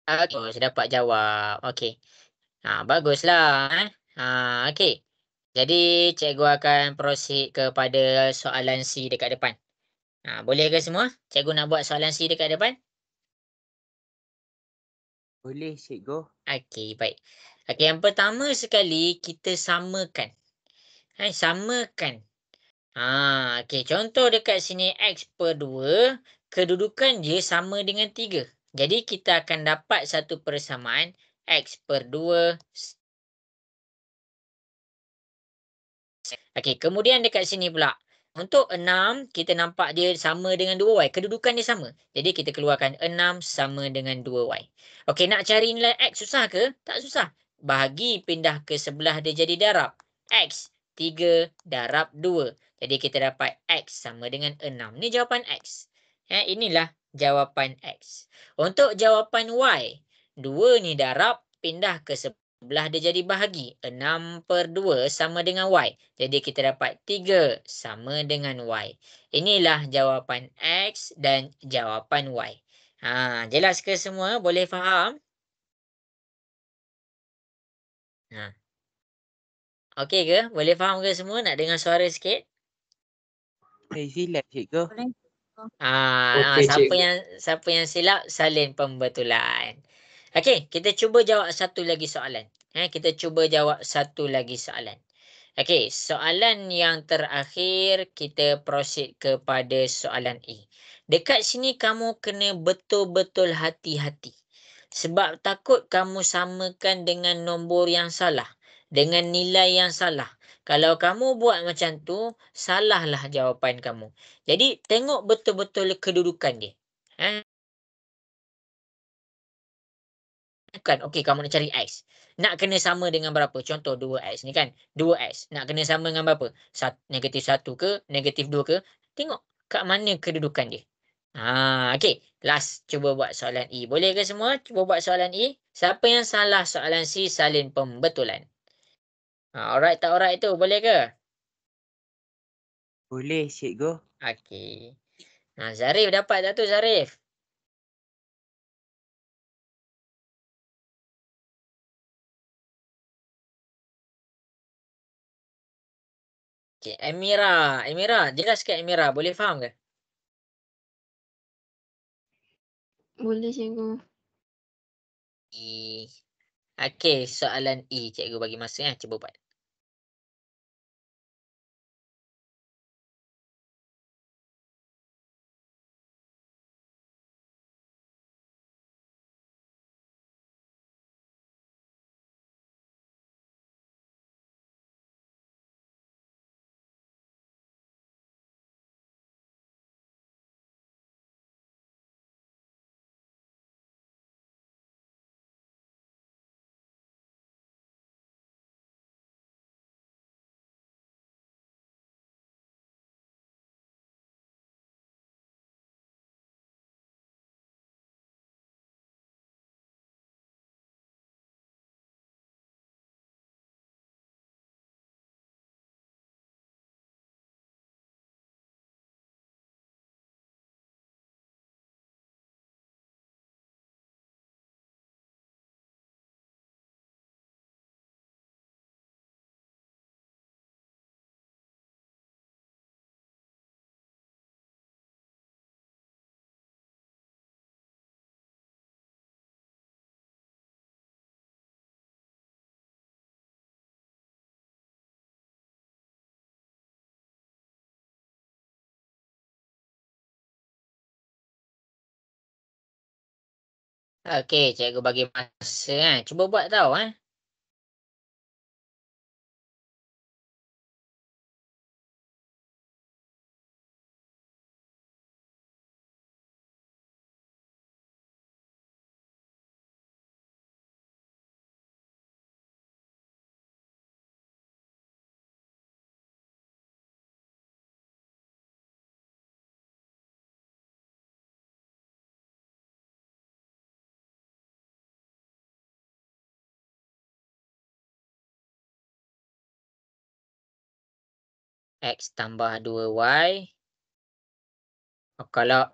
Bagus, dapat jawab. Okey. Baguslah. Okey. Jadi, cikgu akan proceed kepada soalan C dekat depan. Boleh ke semua? Cikgu nak buat soalan C dekat depan? Boleh cikgu. Okey, baik. Okey, yang pertama sekali kita samakan. Samakan. Okey, contoh dekat sini X per 2, kedudukan dia sama dengan 3. Jadi, kita akan dapat satu persamaan X per 2. Okey, kemudian dekat sini pula. Untuk 6, kita nampak dia sama dengan 2Y. Kedudukan dia sama. Jadi, kita keluarkan 6 sama dengan 2Y. Okey, nak cari nilai X susah ke? Tak susah. Bahagi pindah ke sebelah dia jadi darab. X, 3 darab 2. Jadi, kita dapat X sama dengan 6. Ini jawapan X. Inilah jawapan X. Untuk jawapan Y, 2 ni darab, pindah ke sebelah dia jadi bahagi. 6 per 2 sama dengan Y. Jadi kita dapat 3 sama dengan Y. Inilah jawapan X dan jawapan Y. Jelas ke semua? Boleh faham? Okey ke? Boleh faham ke semua? Nak dengar suara sikit? Saya silap cikgu. Boleh. Okey, cikgu. Siapa yang silap salin pembetulan. Okey, kita cuba jawab satu lagi soalan. Kita cuba jawab satu lagi soalan. Okey, soalan yang terakhir kita proceed kepada soalan A. Dekat sini kamu kena betul-betul hati-hati. Sebab takut kamu samakan dengan nombor yang salah, dengan nilai yang salah. Kalau kamu buat macam tu, salahlah jawapan kamu. Jadi, tengok betul-betul kedudukan dia. Bukan, okey, kamu nak cari X. Nak kena sama dengan berapa? Contoh 2X ni kan. 2X. Nak kena sama dengan berapa? Negatif 1 ke? Negatif 2 ke? Tengok kat mana kedudukan dia. Okey. Last, cuba buat soalan E. Boleh ke semua? Cuba buat soalan E. Siapa yang salah soalan C, salin pembetulan. Alright tak alright tu? Boleh ke? Boleh cikgu. Okey. Zarif dapat tak tu Zarif? Okey, Amira, jelas ke Amira? Boleh faham ke? Boleh cikgu. E. Okey, soalan E cikgu bagi masa cuba buat. Okey, cikgu bagi masa Cuba buat tau X tambah 2Y. Kalau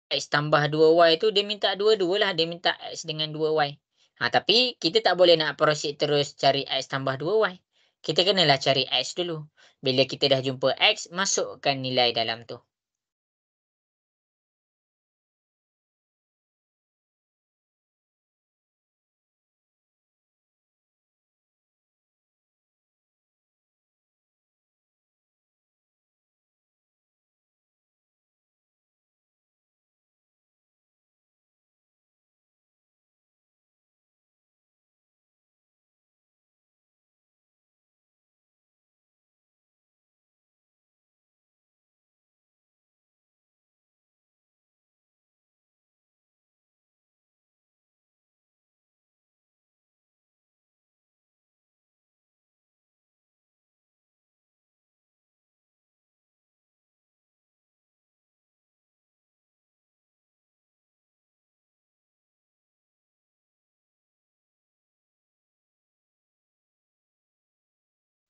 X tambah 2Y tu dia minta dua-dua lah. Dia minta X dengan 2Y. Tapi kita tak boleh nak proceed terus cari X tambah 2Y. Kita kenalah cari X dulu. Bila kita dah jumpa X, masukkan nilai dalam tu.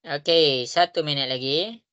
Okey, 1 minit lagi.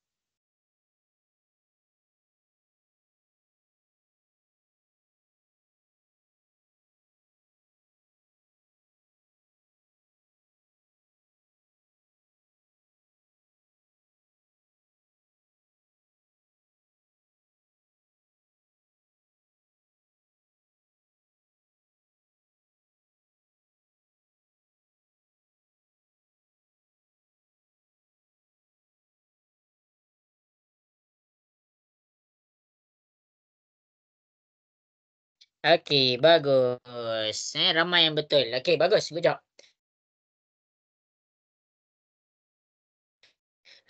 Okey, bagus. Ramai yang betul. Okey, bagus. Good job.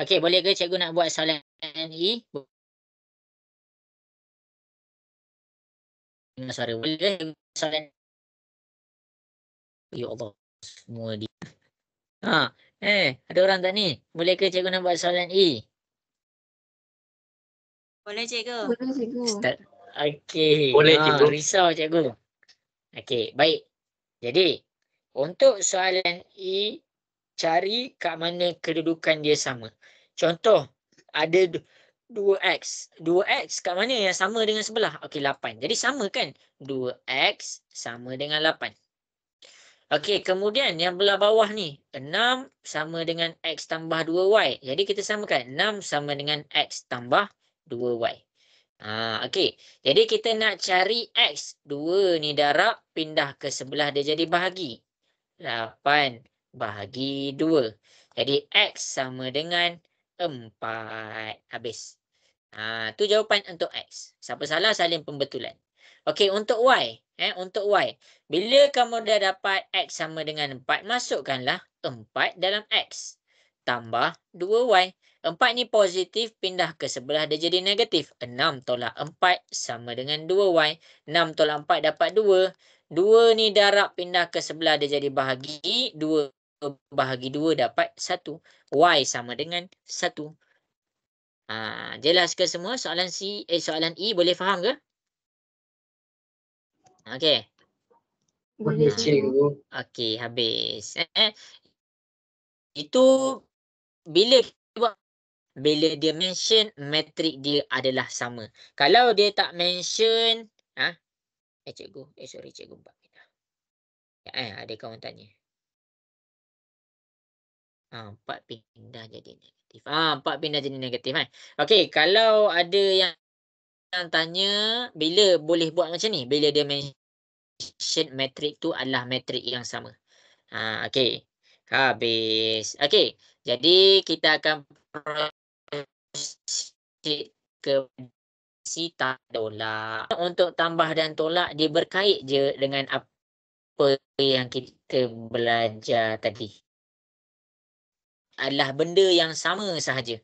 Okey, boleh ke cikgu nak buat soalan E? Dengar suara. Boleh ke soalan Ya Allah, semua di. Ada orang tak ni? Boleh ke cikgu nak buat soalan E? Boleh cikgu. Boleh cikgu. Start. Okey. Boleh, cikgu. Risau cikgu. Okey, baik. Jadi, untuk soalan E, cari kat mana kedudukan dia sama. Contoh, ada 2x. 2x kat mana yang sama dengan sebelah? Okey, 8. Jadi sama kan? 2x sama dengan 8. Okey, kemudian yang belah bawah ni, 6 sama dengan x tambah 2y. Jadi kita samakan 6 sama dengan x tambah 2y. Okey. Jadi kita nak cari x. 2 ni darab, pindah ke sebelah dia jadi bahagi. 8 bahagi 2. Jadi x sama dengan 4. Habis. Tu jawapan untuk x. Siapa salah salin pembetulan. Okey, untuk y. Untuk y. Bila kamu dah dapat x sama dengan 4, masukkanlah 4 dalam x. Tambah 2y. 4 ni positif, pindah ke sebelah dia jadi negatif. 6 tolak 4 sama dengan 2y. 6 tolak 4 dapat 2. 2 ni darab, pindah ke sebelah dia jadi bahagi. 2 bahagi 2 dapat 1. Y sama dengan 1. Jelas ke semua? Soalan E boleh faham ke? Okey. Boleh Boleh cikgu. cikgu. Okey, habis. Itu bila bila dia mention metrik dia adalah sama. Kalau dia tak mention, cikgu, sorry cikgu buat pindah. Ada kawan tanya. 4 pindah jadi negatif. 4 pindah jadi negatif kan. Okey, kalau ada yang tanya bila boleh buat macam ni? Bila dia mention metrik tu adalah metrik yang sama. Okey. Habis. Okey. Jadi kita akan proceed ke si tolak. Untuk tambah dan tolak dia berkait je dengan apa yang kita belajar tadi. Adalah benda yang sama sahaja.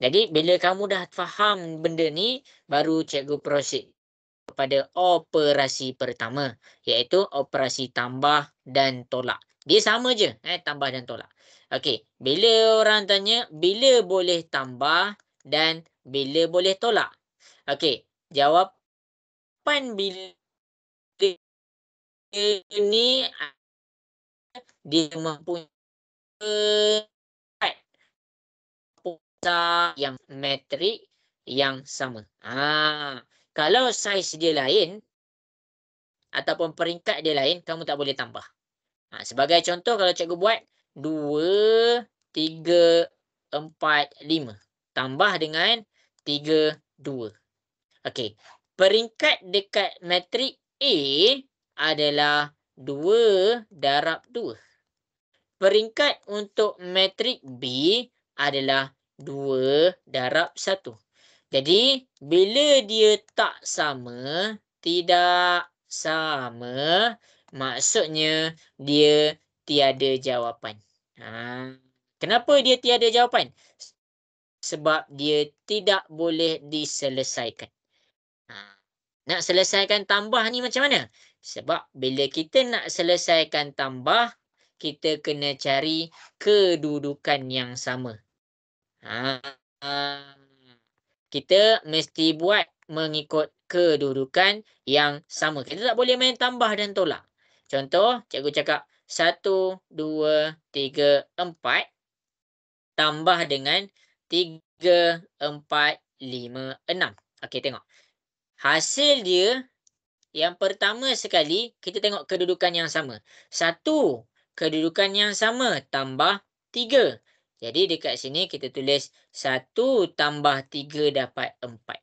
Jadi bila kamu dah faham benda ni, baru cikgu proceed kepada operasi pertama, iaitu operasi tambah dan tolak. Dia sama je, tambah dan tolak. Okey, bila orang tanya bila boleh tambah dan bila boleh tolak. Okey, jawapan bila ni dia mempunyai yang metrik yang sama. Kalau saiz dia lain ataupun peringkat dia lain, kamu tak boleh tambah. Sebagai contoh, kalau cikgu buat 2, 3, 4, 5. Tambah dengan 3, 2. Okey. Peringkat dekat metrik A adalah 2 darab 2. Peringkat untuk metrik B adalah 2 darab 1. Jadi, bila dia tak sama, tidak sama, maksudnya dia tiada jawapan. Kenapa dia tiada jawapan? Sebab dia tidak boleh diselesaikan. Nak selesaikan tambah ni macam mana? Sebab bila kita nak selesaikan tambah, kita kena cari kedudukan yang sama. Kita mesti buat mengikut kedudukan yang sama. Kita tak boleh main tambah dan tolak. Contoh, cikgu cakap 1, 2, 3, 4 tambah dengan 3, 4, 5, 6. Okey, tengok. Hasil dia yang pertama sekali, kita tengok kedudukan yang sama. 1, kedudukan yang sama tambah 3. Jadi dekat sini kita tulis 1 tambah 3 dapat 4.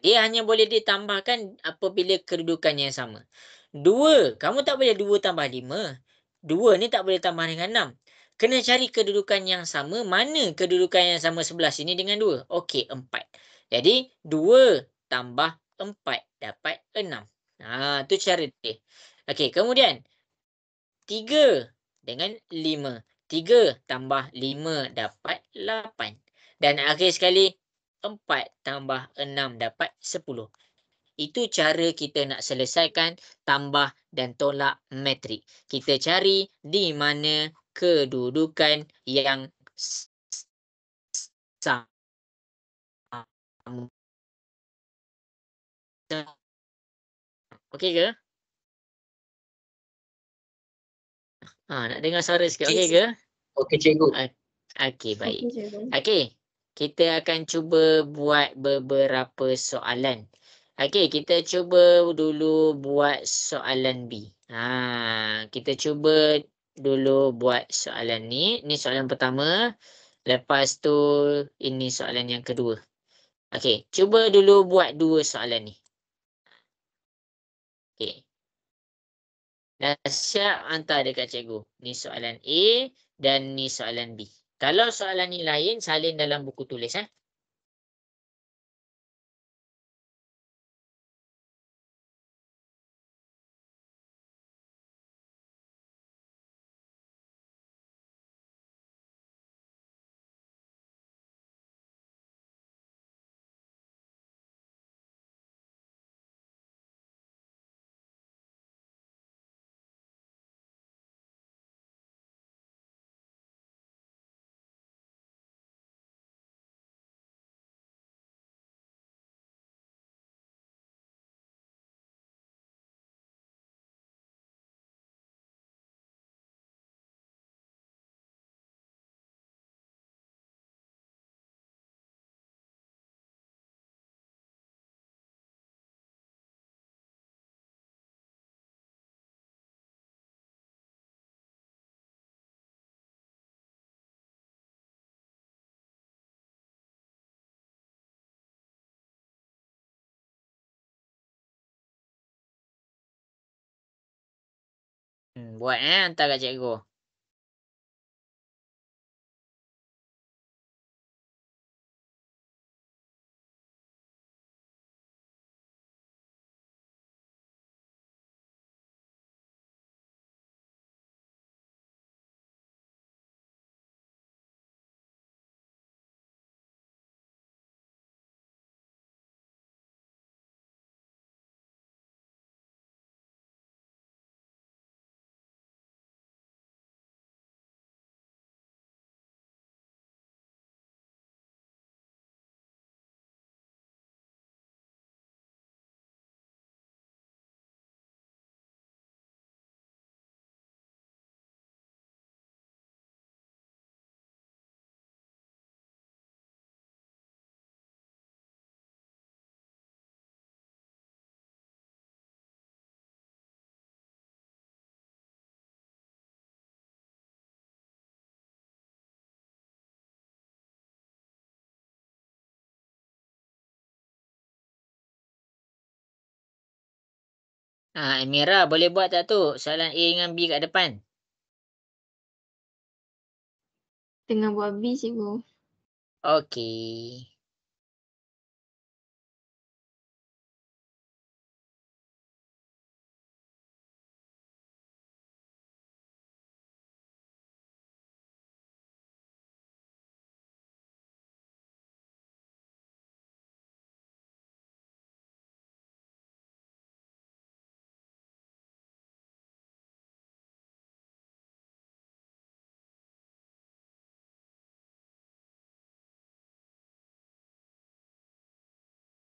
Dia hanya boleh ditambahkan apabila kedudukan yang sama. 2, kamu tak boleh 2 tambah 5. 2 ni tak boleh tambah dengan 6. Kena cari kedudukan yang sama. Mana kedudukan yang sama sebelah sini dengan 2? Okey, 4. Jadi 2 tambah 4 dapat 6. Tu cara dia. Okey, kemudian 3 dengan 5. 3 tambah 5 dapat 8. Dan akhir sekali 4 tambah 6 dapat 10. Itu cara kita nak selesaikan tambah dan tolak metrik. Kita cari di mana kedudukan yang sama. Okey ke? Nak dengar suara sikit. Okey ke? Okey cikgu. Okey, baik. Okey cikgu. Okey. kita akan cuba buat beberapa soalan. Okey, kita cuba dulu buat soalan B. Kita cuba dulu buat soalan ni. Ni soalan pertama. Lepas tu ini soalan yang kedua. Okey, cuba dulu buat dua soalan ni. Okey. Dah siap hantar dekat cikgu. Ni soalan A dan ni soalan B. Kalau soalan ni lain, salin dalam buku tulis. Buat hantar kat cikgu. Amira, boleh buat tak tu? Soalan A dengan B kat depan. Tengah buat B, cikgu. Okey.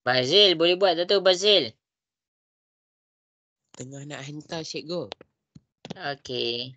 Bazil, boleh buat tak tu, Bazil? Tengah nak hantar cikgu. Okey.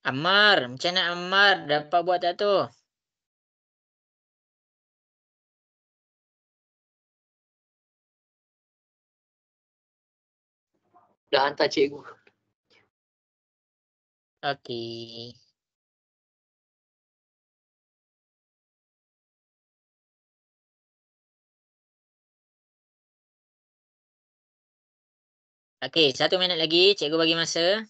Ammar, macam mana Ammar? Dapat buat tak tu? Dah hantar cikgu. Okey. Okey, 1 minit lagi. Cikgu bagi masa.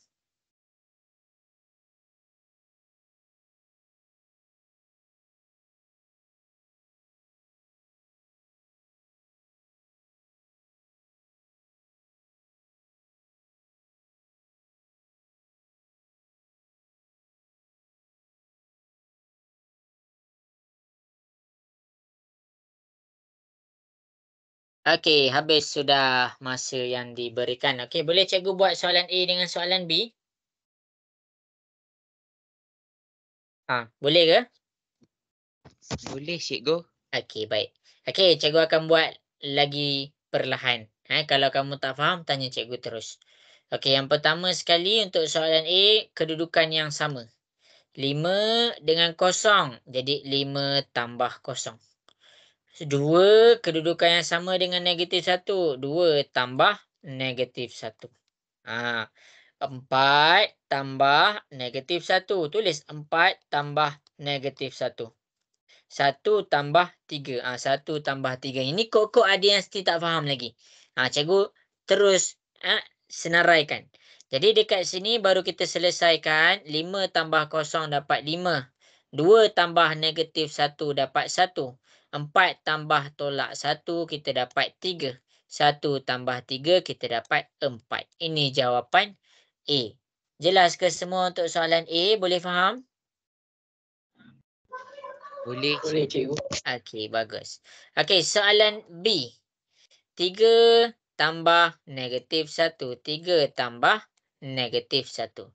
Okey, habis sudah masa yang diberikan. Okey, boleh cikgu buat soalan A dengan soalan B? Boleh ke? Boleh cikgu. Okey, baik. Okey, cikgu akan buat lagi perlahan. Kalau kamu tak faham, tanya cikgu terus. Okey, yang pertama sekali untuk soalan A, kedudukan yang sama. 5 dengan kosong. Jadi 5 tambah kosong. 2, kedudukan yang sama dengan negatif 1. 2 tambah negatif 1. 4 tambah negatif 1. Tulis 4 tambah negatif 1. 1 tambah 3. 1 tambah 3. Ini kok ada yang still tak faham lagi. Cikgu terus senaraikan. Jadi dekat sini baru kita selesaikan 5 tambah kosong dapat 5. 2 tambah negatif 1 dapat 1. 4 tambah tolak 1 kita dapat 3. 1 tambah 3 kita dapat 4. Ini jawapan A. Jelas ke semua untuk soalan A? Boleh faham? Boleh Boleh cikgu. cikgu. Okey, bagus. Okey, soalan B. 3 tambah negatif 1. 3 tambah negatif 1.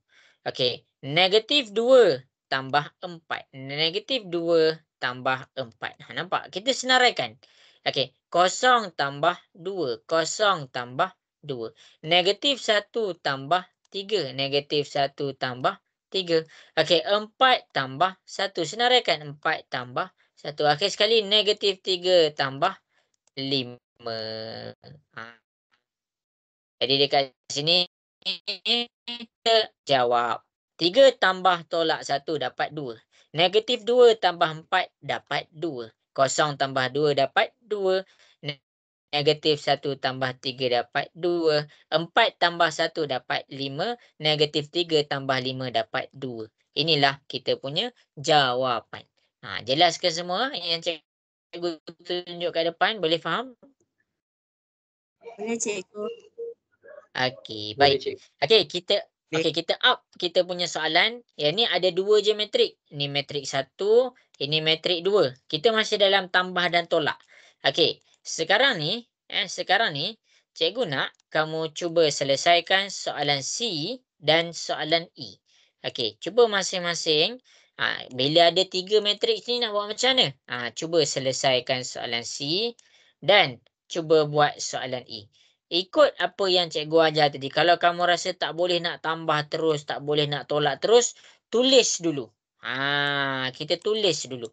Okey, negatif 2 tambah 4. Negatif 2 tambah 4. Nampak? Kita senaraikan. Okey, kosong tambah 2. Kosong tambah 2. Negatif 1 tambah 3. Negatif 1 tambah 3. Okey, 4 tambah 1. Senaraikan 4 tambah 1. Akhir sekali negatif 3 tambah 5. Jadi dekat sini kita jawab 3 tambah tolak 1 dapat 2. Negatif 2 tambah 4 dapat 2. Kosong tambah 2 dapat 2. Negatif 1 tambah 3 dapat 2. 4 tambah 1 dapat 5. Negatif 3 tambah 5 dapat 2. Inilah kita punya jawapan. Jelas ke semua yang cikgu tunjuk kat depan? Boleh faham? Boleh cikgu. Okey, Boleh baik. cikgu. Okey, kita up kita punya soalan. Yang ni ada 2 je matrik. Ni matrik 1, ini matrik 2. Kita masih dalam tambah dan tolak. Okey, sekarang ni, cikgu nak kamu cuba selesaikan soalan C dan soalan E. Okey, cuba masing-masing. Bila ada 3 matrik ni nak buat macam mana? Cuba selesaikan soalan C dan cuba buat soalan E. Ikut apa yang cikgu ajar tadi. Kalau kamu rasa tak boleh nak tambah terus, tak boleh nak tolak terus, tulis dulu. Kita tulis dulu.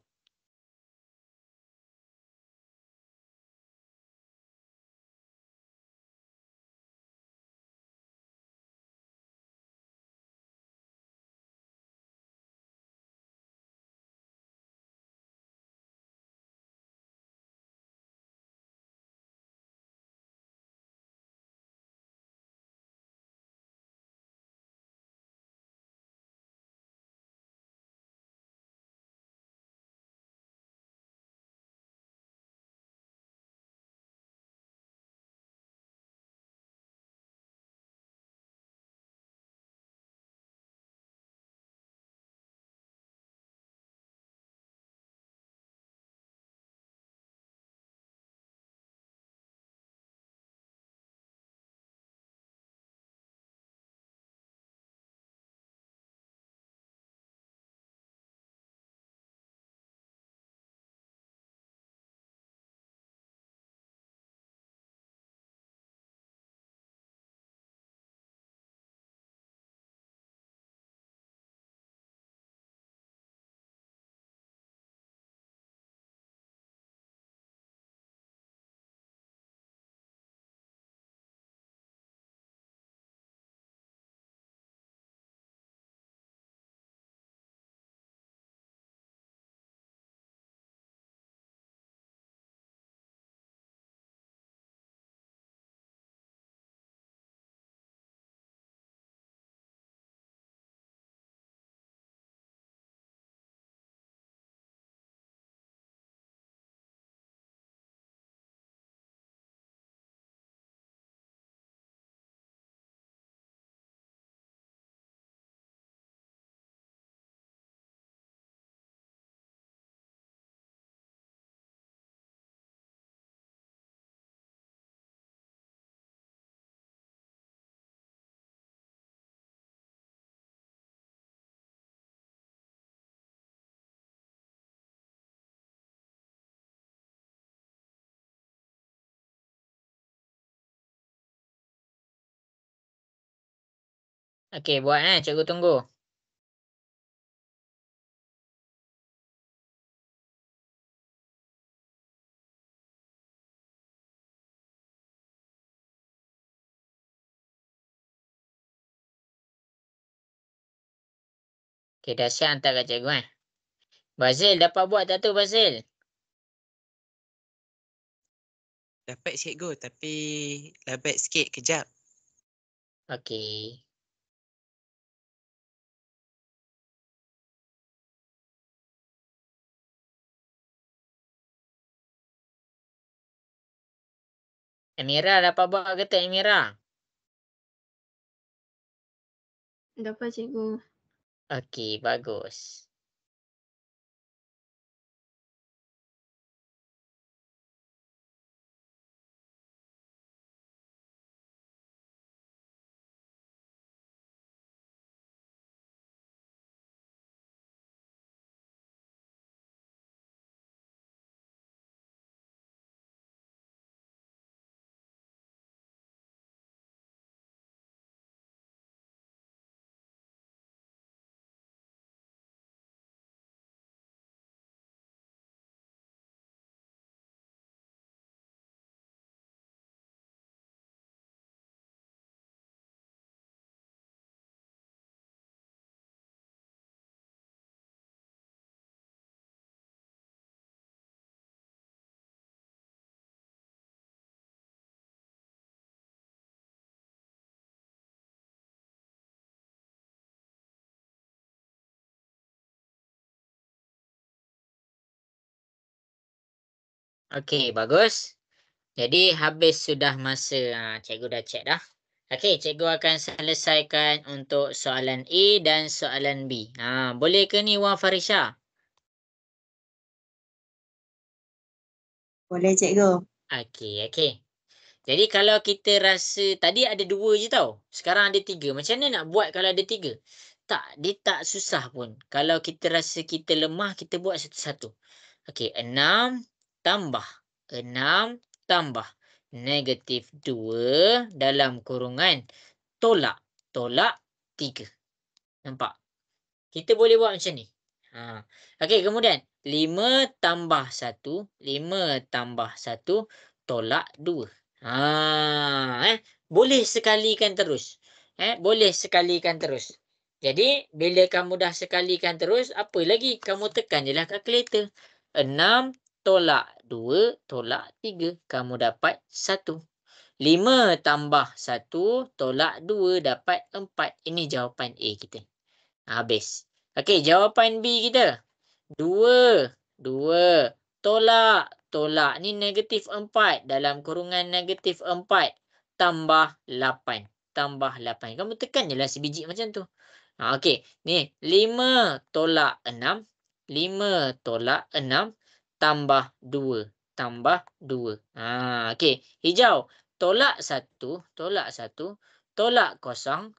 Okey, buat cikgu tunggu. Okey, dah siap hantar kat cikgu Bazil dapat buat tak tu Bazil? Dapat cikgu tapi lambat sikit kejap. Okey. Amira dapat buat ke tak Amira? Dapat cikgu. Okey, bagus. Okey, bagus. Jadi habis sudah masa. Cikgu dah check dah. Okey, cikgu akan selesaikan untuk soalan A dan soalan B. Boleh ke ni Wan Farisha? Boleh cikgu. Okey. Jadi kalau kita rasa tadi ada 2 je tau. Sekarang ada 3. Macam mana nak buat kalau ada 3? Tak, dia tak susah pun. Kalau kita rasa kita lemah, kita buat satu-satu. Okey, 6 tambah 6 tambah -2 dalam kurungan tolak 3. Nampak? Kita boleh buat macam ni. Okey, kemudian 5 tambah 1, 5 tambah 1 tolak 2. Boleh sekalikan terus. Boleh sekalikan terus. Jadi, bila kamu dah sekalikan terus, apa lagi? Kamu tekan je lah kalkulator. 6 tolak 2 tolak 3. Kamu dapat 1. 5 tambah 1 tolak 2 dapat 4. Ini jawapan A kita. Habis. Okey, jawapan B kita. 2 tolak ni -4 dalam kurungan -4 tambah 8. Kamu tekan je lah sebiji macam tu. Okey, ni 5 tolak 6. 5 tolak 6 tambah 2. Okey, hijau tolak 1 tolak kosong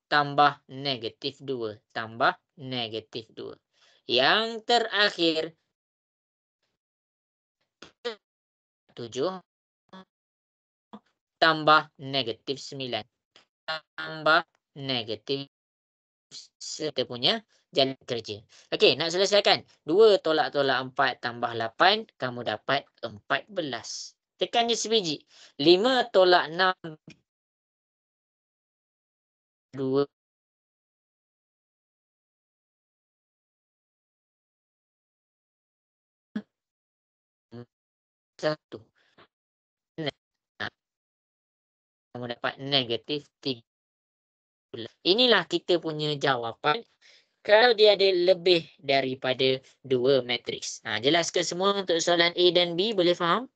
tambah -2. Yang terakhir 7 tambah -9 tambah negatif kita punya jalan kerja. Okey, nak selesaikan. 2 tolak 4 tambah 8, kamu dapat 14. Tekan je sebiji. 5 tolak 6 2 1. Kamu dapat -13. Inilah kita punya jawapan kalau dia ada lebih daripada 2 matriks. Jelas ke semua untuk soalan A dan B? Boleh faham?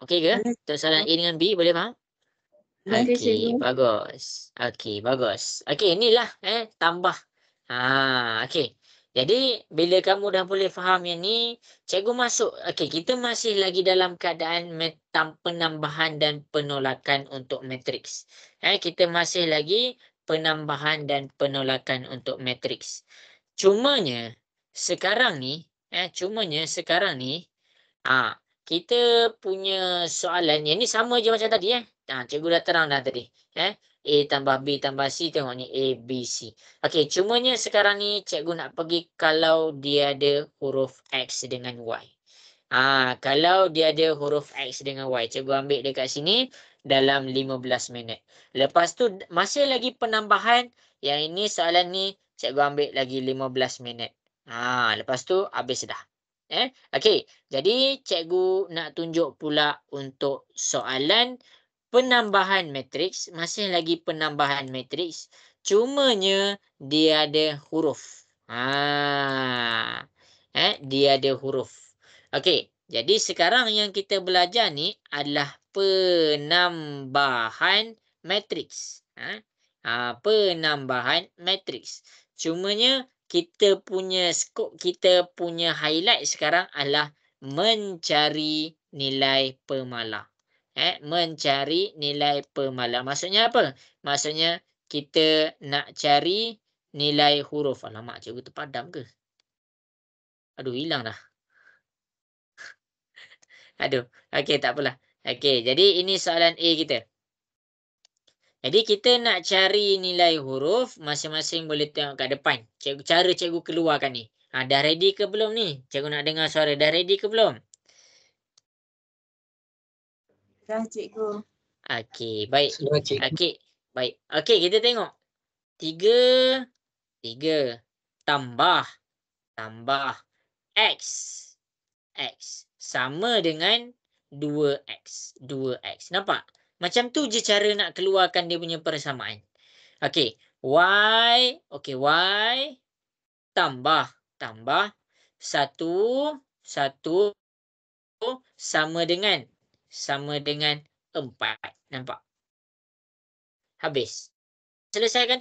Okey ke? Boleh. Untuk soalan A dengan B boleh faham? Boleh Okey, cikgu. bagus. Okey, inilah tambah. Okey. Jadi bila kamu dah boleh faham yang ni, cikgu masuk. Okey, kita masih lagi dalam keadaan penambahan dan penolakan untuk matriks. Kita masih lagi penambahan dan penolakan untuk matriks. Cumanya sekarang ni, kita punya soalan yang ni sama je macam tadi Cikgu dah terang dah tadi. A tambah B tambah C, tengok ni A, B, C. Okey, cumanya sekarang ni cikgu nak pergi kalau dia ada huruf X dengan Y. Kalau dia ada huruf X dengan Y, cikgu ambil dekat sini dalam 15 minit. Lepas tu masih lagi penambahan. Yang ini soalan ni cikgu ambil lagi 15 minit. Lepas tu habis dah. Okey, jadi cikgu nak tunjuk pula untuk soalan penambahan matriks, masih lagi penambahan matriks. Cumanya dia ada huruf. Dia ada huruf. Okey, jadi sekarang yang kita belajar ni adalah penambahan matriks. Penambahan matriks. Cumanya kita punya skop, kita punya highlight sekarang adalah mencari nilai pemalas. Mencari nilai pemalas. Maksudnya apa? Maksudnya kita nak cari nilai huruf. Alamak, cikgu terpadam ke? Aduh, hilang dah. Aduh, okey, tak apalah. Okey, jadi ini soalan A kita. Jadi kita nak cari nilai huruf, masing-masing boleh tengok kat depan. Cara cikgu keluarkan ni. Dah ready ke belum ni? Cikgu nak dengar suara. Dah ready ke belum? Dah cikgu. Okey, baik. Sudah cikgu. Okey, baik. Okey, kita tengok. 3 tambah X. X sama dengan 2X. Nampak? Macam tu je cara nak keluarkan dia punya persamaan. Okey, Y. Okey, Y tambah 1 sama dengan 4. Nampak? Habis. Selesaikan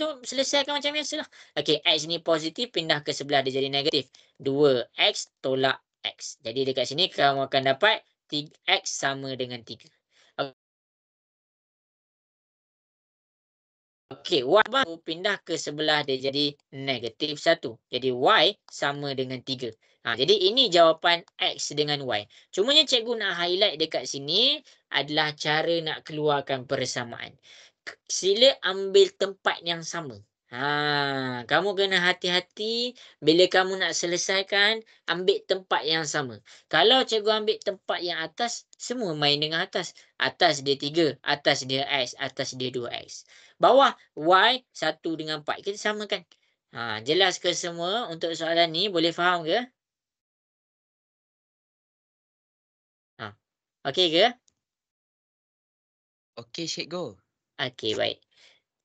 macam biasa lah. Okey, X ni positif, pindah ke sebelah dia jadi negatif. 2X tolak X. Jadi dekat sini kamu akan dapat X sama dengan 3. Okey, Y baru pindah ke sebelah dia jadi negatif 1. Jadi Y sama dengan 3. Jadi ini jawapan X dengan Y. Cumanya cikgu nak highlight dekat sini adalah cara nak keluarkan persamaan. Sila ambil tempat yang sama. Kamu kena hati-hati bila kamu nak selesaikan, ambil tempat yang sama. Kalau cikgu ambil tempat yang atas, semua main dengan atas. Atas dia 3, atas dia X, atas dia 2X. Bawah Y 1 dengan 4. Kita samakan. Jelas ke semua untuk soalan ni? Boleh faham ke? Okey ke? Okey, cikgu. Okey, baik.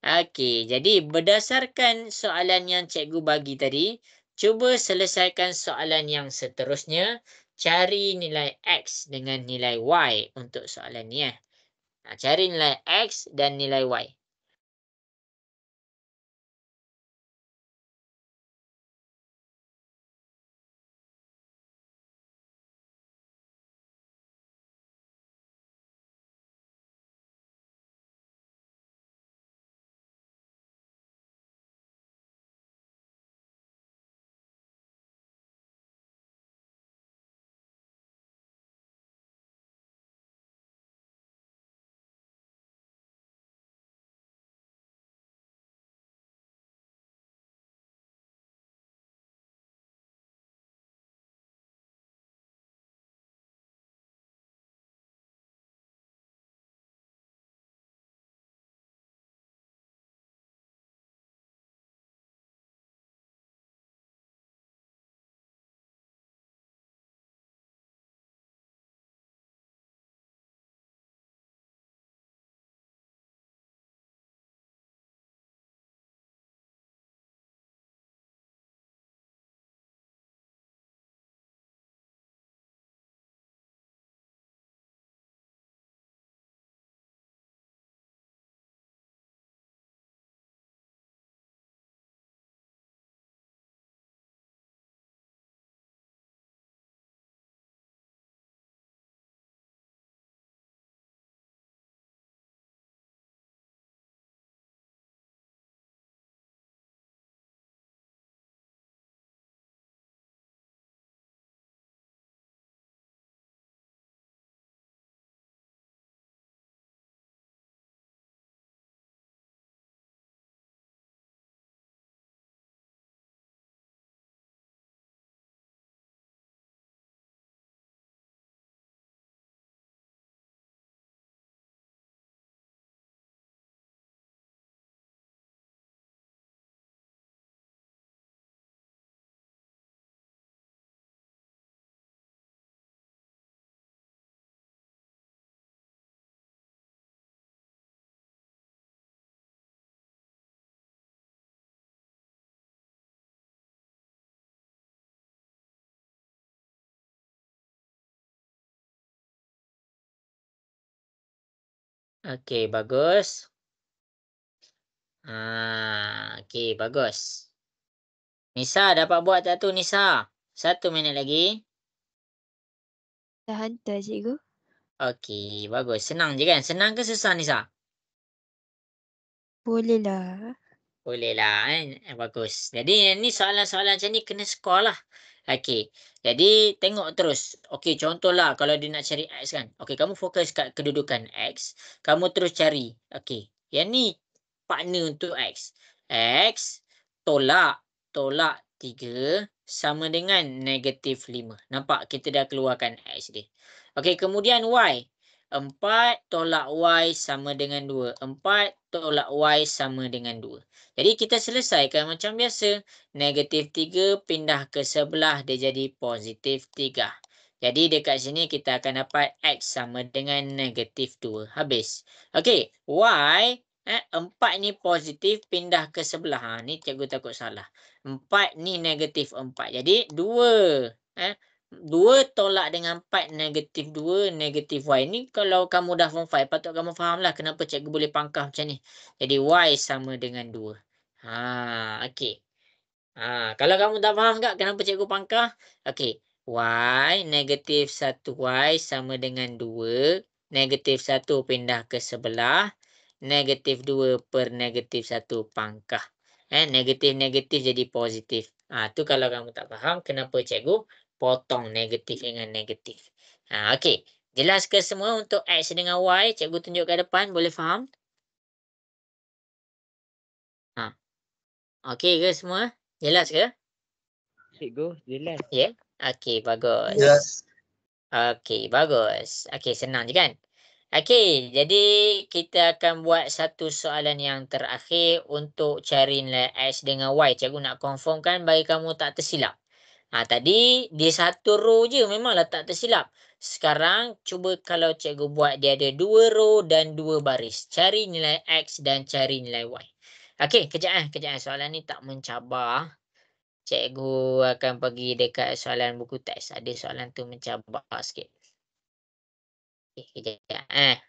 Okey, jadi berdasarkan soalan yang cikgu bagi tadi, cuba selesaikan soalan yang seterusnya. Cari nilai X dengan nilai Y untuk soalan ni. Cari nilai X dan nilai Y. Okey, bagus. Okey, bagus. Nisa dapat buat tak tu Nisa? 1 minit lagi. Dah hantar cikgu. Okey, bagus. Senang je kan? Senang ke susah Nisa? Bolehlah. Bolehlah kan? Bagus. Jadi ni soalan-soalan macam ni kena skor lah. Okey. Jadi tengok terus. Okey, contohlah kalau dia nak cari X kan. Okey, kamu fokus kat kedudukan X. Kamu terus cari. Okey. Yang ni partner untuk X. X tolak 3 sama dengan -5. Nampak? Kita dah keluarkan X dia. Okey, kemudian Y. 4 tolak Y sama dengan 2. 4 tolak Y sama dengan 2. Jadi kita selesaikan macam biasa. -3 pindah ke sebelah dia jadi +3. Jadi dekat sini kita akan dapat X sama dengan -2. Habis. Okey. Y 4 ni positif pindah ke sebelah. Ni cikgu takut salah. 4 ni -4. Jadi 2. 2 tolak dengan 4 -2 -Y. Ni kalau kamu dah form 5 patut kamu fahamlah kenapa cikgu boleh pangkah macam ni. Jadi Y sama dengan 2. Okey. Kalau kamu tak faham tak kenapa cikgu pangkah? Okey. Y -1Y sama dengan 2. -1 pindah ke sebelah. -2 per -1 pangkah. Negatif-negatif jadi positif. Tu kalau kamu tak faham kenapa cikgu potong negatif dengan negatif. Okey. Jelas ke semua untuk X dengan Y? Cikgu tunjuk ke depan. Boleh faham? Okey ke semua? Jelas ke? Cikgu, jelas. Ya? Okey, bagus. Jelas. Okey, bagus. Okey, senang je kan? Okey, jadi kita akan buat satu soalan yang terakhir untuk cari nilai X dengan Y. Cikgu nak confirmkan bagi kamu tak tersilap. Tadi dia satu row je memanglah tak tersilap. Sekarang cuba kalau cikgu buat dia ada 2 row dan 2 baris. Cari nilai X dan cari nilai Y. Okey, kejap. Soalan ni tak mencabar. Cikgu akan pergi dekat soalan buku teks. Ada soalan tu mencabar sikit. Okey, kejap.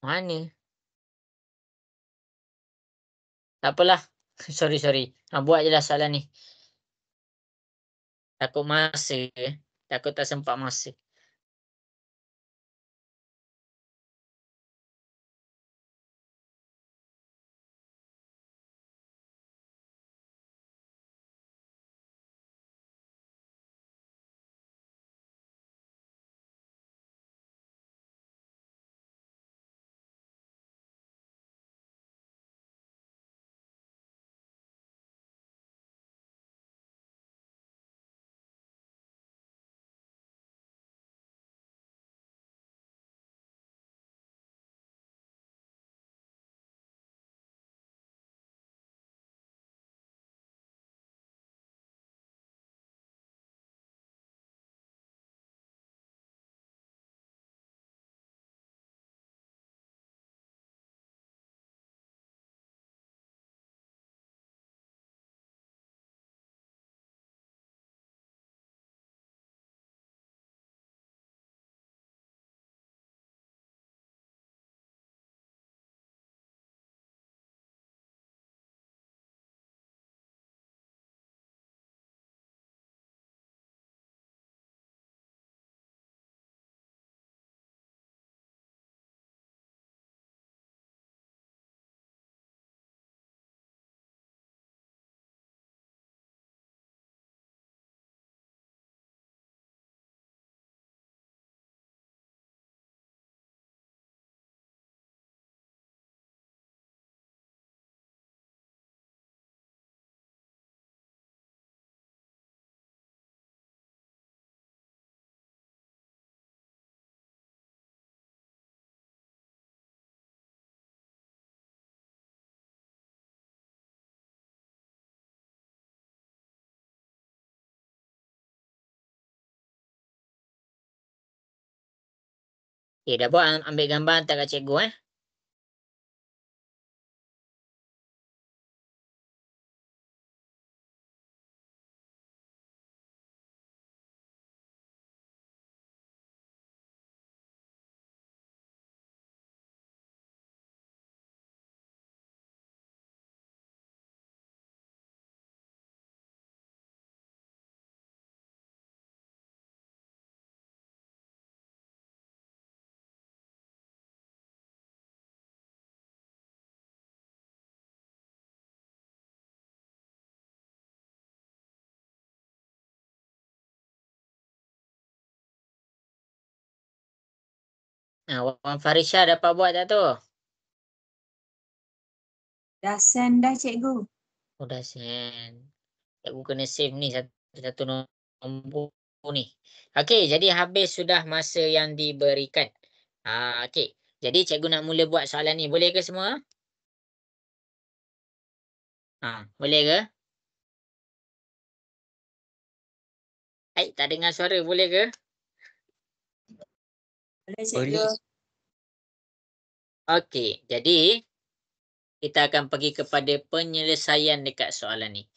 Mana? Tak apalah. Sorry. Buat je lah soalan ni. Takut masa. Takut tak sempat masa. Okay, dah buat, ambil gambar hantar kat cikgu Wan Farisha dapat buat tak tu? Dah send dah cikgu. Oh, dah send. Cikgu kena save ni satu nombor ni. Okey, jadi habis sudah masa yang diberikan. Okey. Jadi cikgu nak mula buat soalan ni. Boleh ke semua? Boleh ke? Tak dengar suara. Boleh ke? Boleh cikgu. Okey, jadi kita akan pergi kepada penyelesaian dekat soalan ni.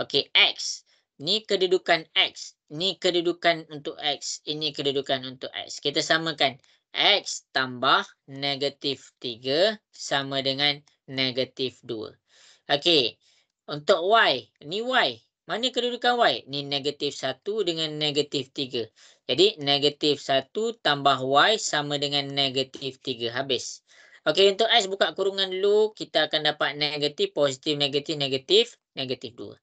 Okey, X. Ni kedudukan X. Ni kedudukan untuk X. Ini kedudukan untuk X. Kita samakan. X tambah negatif 3 sama dengan negatif 2. Okey, untuk Y. Ni Y. Mana kedudukan Y? Ni negatif 1 dengan negatif 3. Jadi, negatif 1 tambah Y sama dengan negatif 3. Habis. Okey, untuk X buka kurungan dulu. Kita akan dapat negatif, positif, negatif, negatif, negatif 2.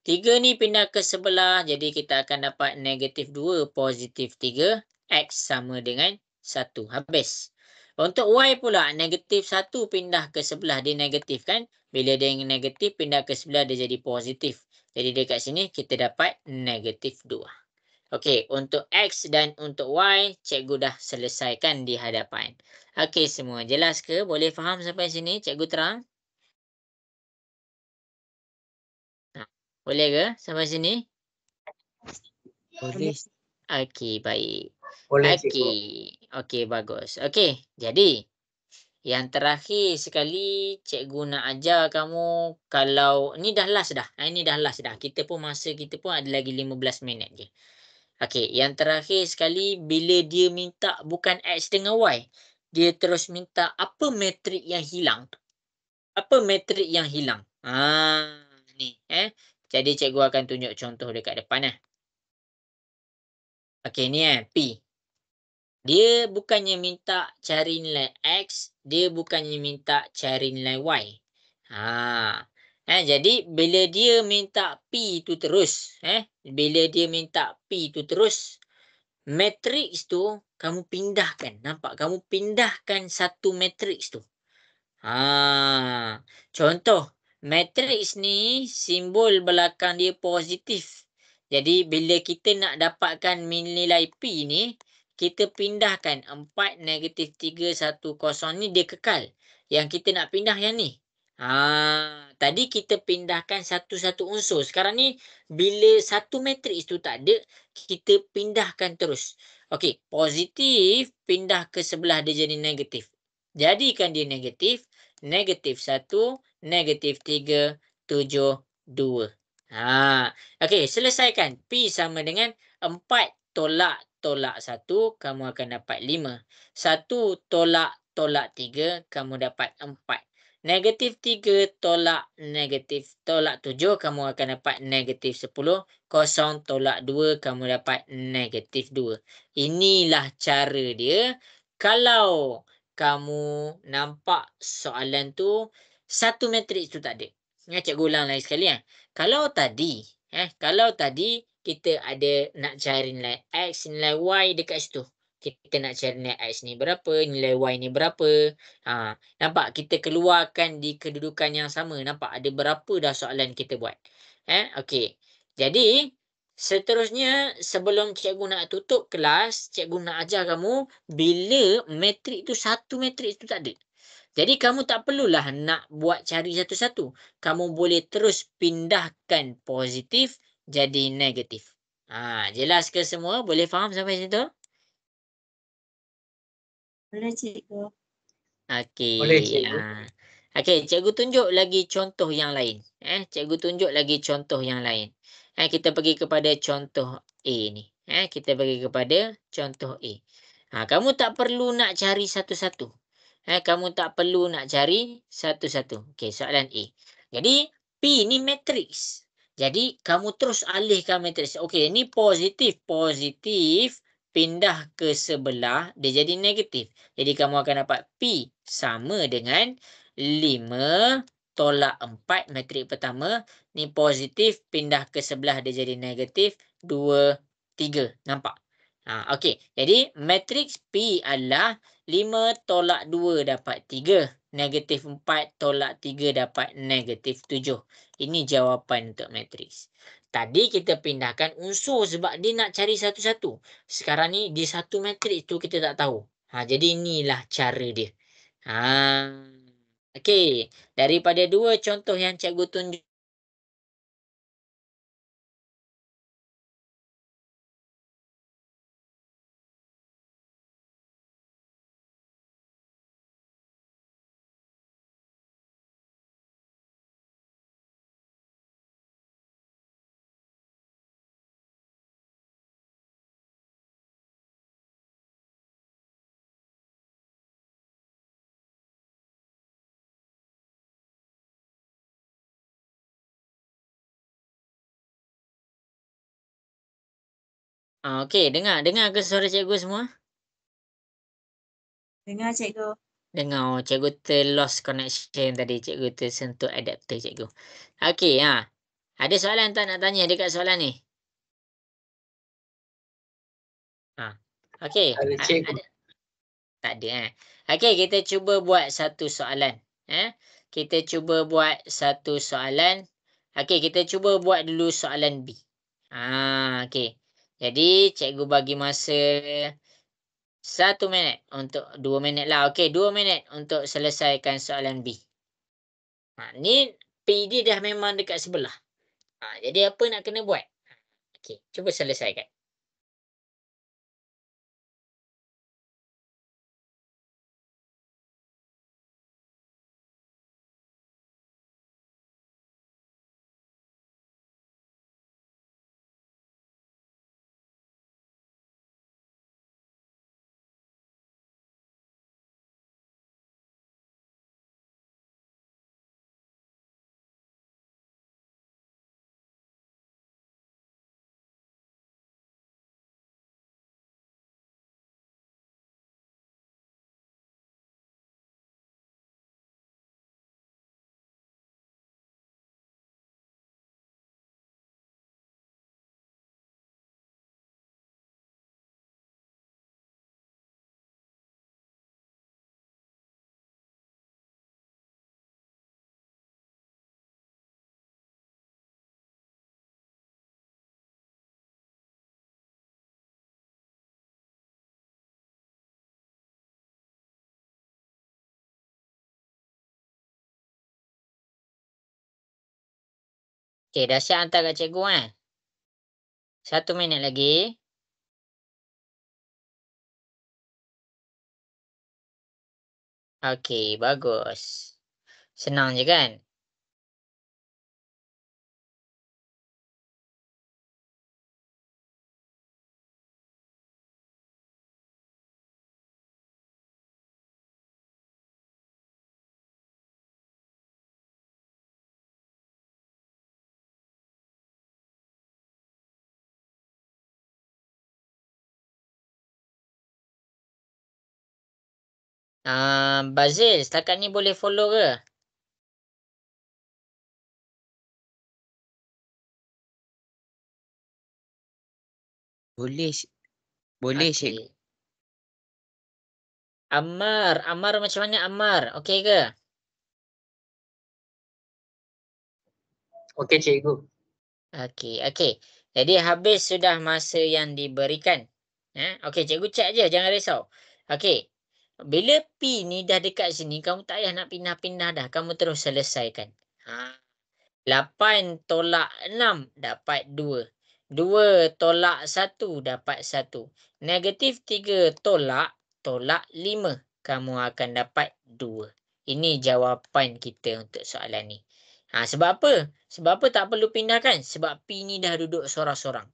3 ni pindah ke sebelah. Jadi, kita akan dapat negatif 2, positif 3. X sama dengan 1. Habis. Untuk Y pula, negatif 1 pindah ke sebelah. Dia negatif kan? Bila dia negatif, pindah ke sebelah, dia jadi positif. Jadi, dekat sini kita dapat negatif 2. Okey, untuk X dan untuk Y, cikgu dah selesaikan di hadapan. Okey, semua jelas ke? Boleh faham sampai sini? Cikgu terang? Boleh ke sampai sini? Boleh. Okey, baik. Boleh cikgu. Okey, bagus. Okey, jadi yang terakhir sekali cikgu nak ajar kamu kalau ni dah last dah. Ini dah last dah. Kita pun masa kita pun ada lagi 15 minit je. Okey, yang terakhir sekali bila dia minta bukan X dengan Y. Dia terus minta apa metrik yang hilang? Apa metrik yang hilang? Ni Jadi cikgu akan tunjuk contoh dekat depan Okey, ni P. Dia bukannya minta cari nilai X, dia bukannya minta cari nilai Y. Jadi bila dia minta P tu terus, bila dia minta P tu terus, matriks tu kamu pindahkan. Nampak? Kamu pindahkan satu matriks tu. Contoh, matriks ni simbol belakang dia positif. Jadi bila kita nak dapatkan nilai P ni, kita pindahkan 4, negatif 3, 1, 0 ni dia kekal. Yang kita nak pindah yang ni. Tadi kita pindahkan satu-satu unsur. Sekarang ni bila satu matriks tu tak ada, kita pindahkan terus. Okey, positif pindah ke sebelah dia jadi negatif. Jadikan dia negatif. Negatif 1, negatif 3, 7, 2. Okey, selesaikan. P sama dengan 4 tolak 1, kamu akan dapat 5. 1 tolak 3, kamu dapat 4. Negatif 3 tolak 7, kamu akan dapat negatif 10. 0 tolak 2, kamu dapat negatif 2. Inilah cara dia. Kalau kamu nampak soalan tu, satu matriks tu tak ada. Cikgu ulang lagi sekali. Kalau tadi kita ada nak cari nilai X, nilai Y dekat situ. Kita nak cari nilai X ni berapa, nilai Y ni berapa. Nampak? Kita keluarkan di kedudukan yang sama. Nampak? Ada berapa dah soalan kita buat. Okey. Jadi, seterusnya sebelum cikgu nak tutup kelas, cikgu nak ajar kamu bila matrik tu satu matrik tu tak ada. Jadi kamu tak perlulah nak buat cari satu-satu. Kamu boleh terus pindahkan positif jadi negatif. Jelas ke semua? Boleh faham sampai situ? Boleh cikgu. Okey. Boleh, cikgu. Okey, cikgu tunjuk lagi contoh yang lain. Cikgu tunjuk lagi contoh yang lain. Kita pergi kepada contoh A ni. Kita pergi kepada contoh A. Kamu tak perlu nak cari satu-satu. Kamu tak perlu nak cari satu-satu. Okey, soalan A. Jadi P ni matriks. Jadi kamu terus alihkan matriks. Okey, ni positif. Positif pindah ke sebelah dia jadi negatif. Jadi kamu akan dapat P sama dengan 5 tolak 4 matrik pertama. Ni positif pindah ke sebelah dia jadi negatif 2, 3. Nampak? Okey. Jadi matriks P adalah 5 tolak 2 dapat 3. Negatif 4 tolak 3 dapat negatif 7. Ini jawapan untuk matriks. Tadi kita pindahkan unsur sebab dia nak cari satu-satu. Sekarang ni di satu matriks tu kita tak tahu. Jadi inilah cara dia. Okey. Daripada dua contoh yang cikgu tunjuk. Okey, dengar ke suara cikgu semua? Dengar cikgu. Dengar, cikgu terlost connection tadi. Cikgu tersentuh adapter cikgu. Okey, ada soalan tak nak tanya dekat soalan ni? Okey. Ada, cikgu. Ada? Tak ada. Okey, kita cuba buat satu soalan. Kita cuba buat satu soalan. Okey, kita cuba buat dulu soalan B. Okey. Jadi, cikgu bagi masa 1 minit untuk 2 minit lah. Okey, 2 minit untuk selesaikan soalan B. Ni P dia dah memang dekat sebelah. Jadi apa nak kena buat? Okey, cuba selesaikan. Okey, dahsyat hantar kat cikgu 1 minit lagi. Okey, bagus. Senang je kan? Bazil, setakat ni boleh follow ke? Boleh. Boleh, cikgu. Okey. Ammar macam mana Ammar? Okey ke? Okey, cikgu. Okey. Jadi habis sudah masa yang diberikan. Okey, cikgu cek je, jangan risau. Okey. Bila P ni dah dekat sini, kamu tak payah nak pindah-pindah dah. Kamu terus selesaikan. 8 tolak 6 dapat 2. 2 tolak 1 dapat 1. Negatif 3 tolak tolak 5. Kamu akan dapat 2. Ini jawapan kita untuk soalan ni. Sebab apa? Sebab apa tak perlu pindahkan? Sebab P ni dah duduk sorang-sorang.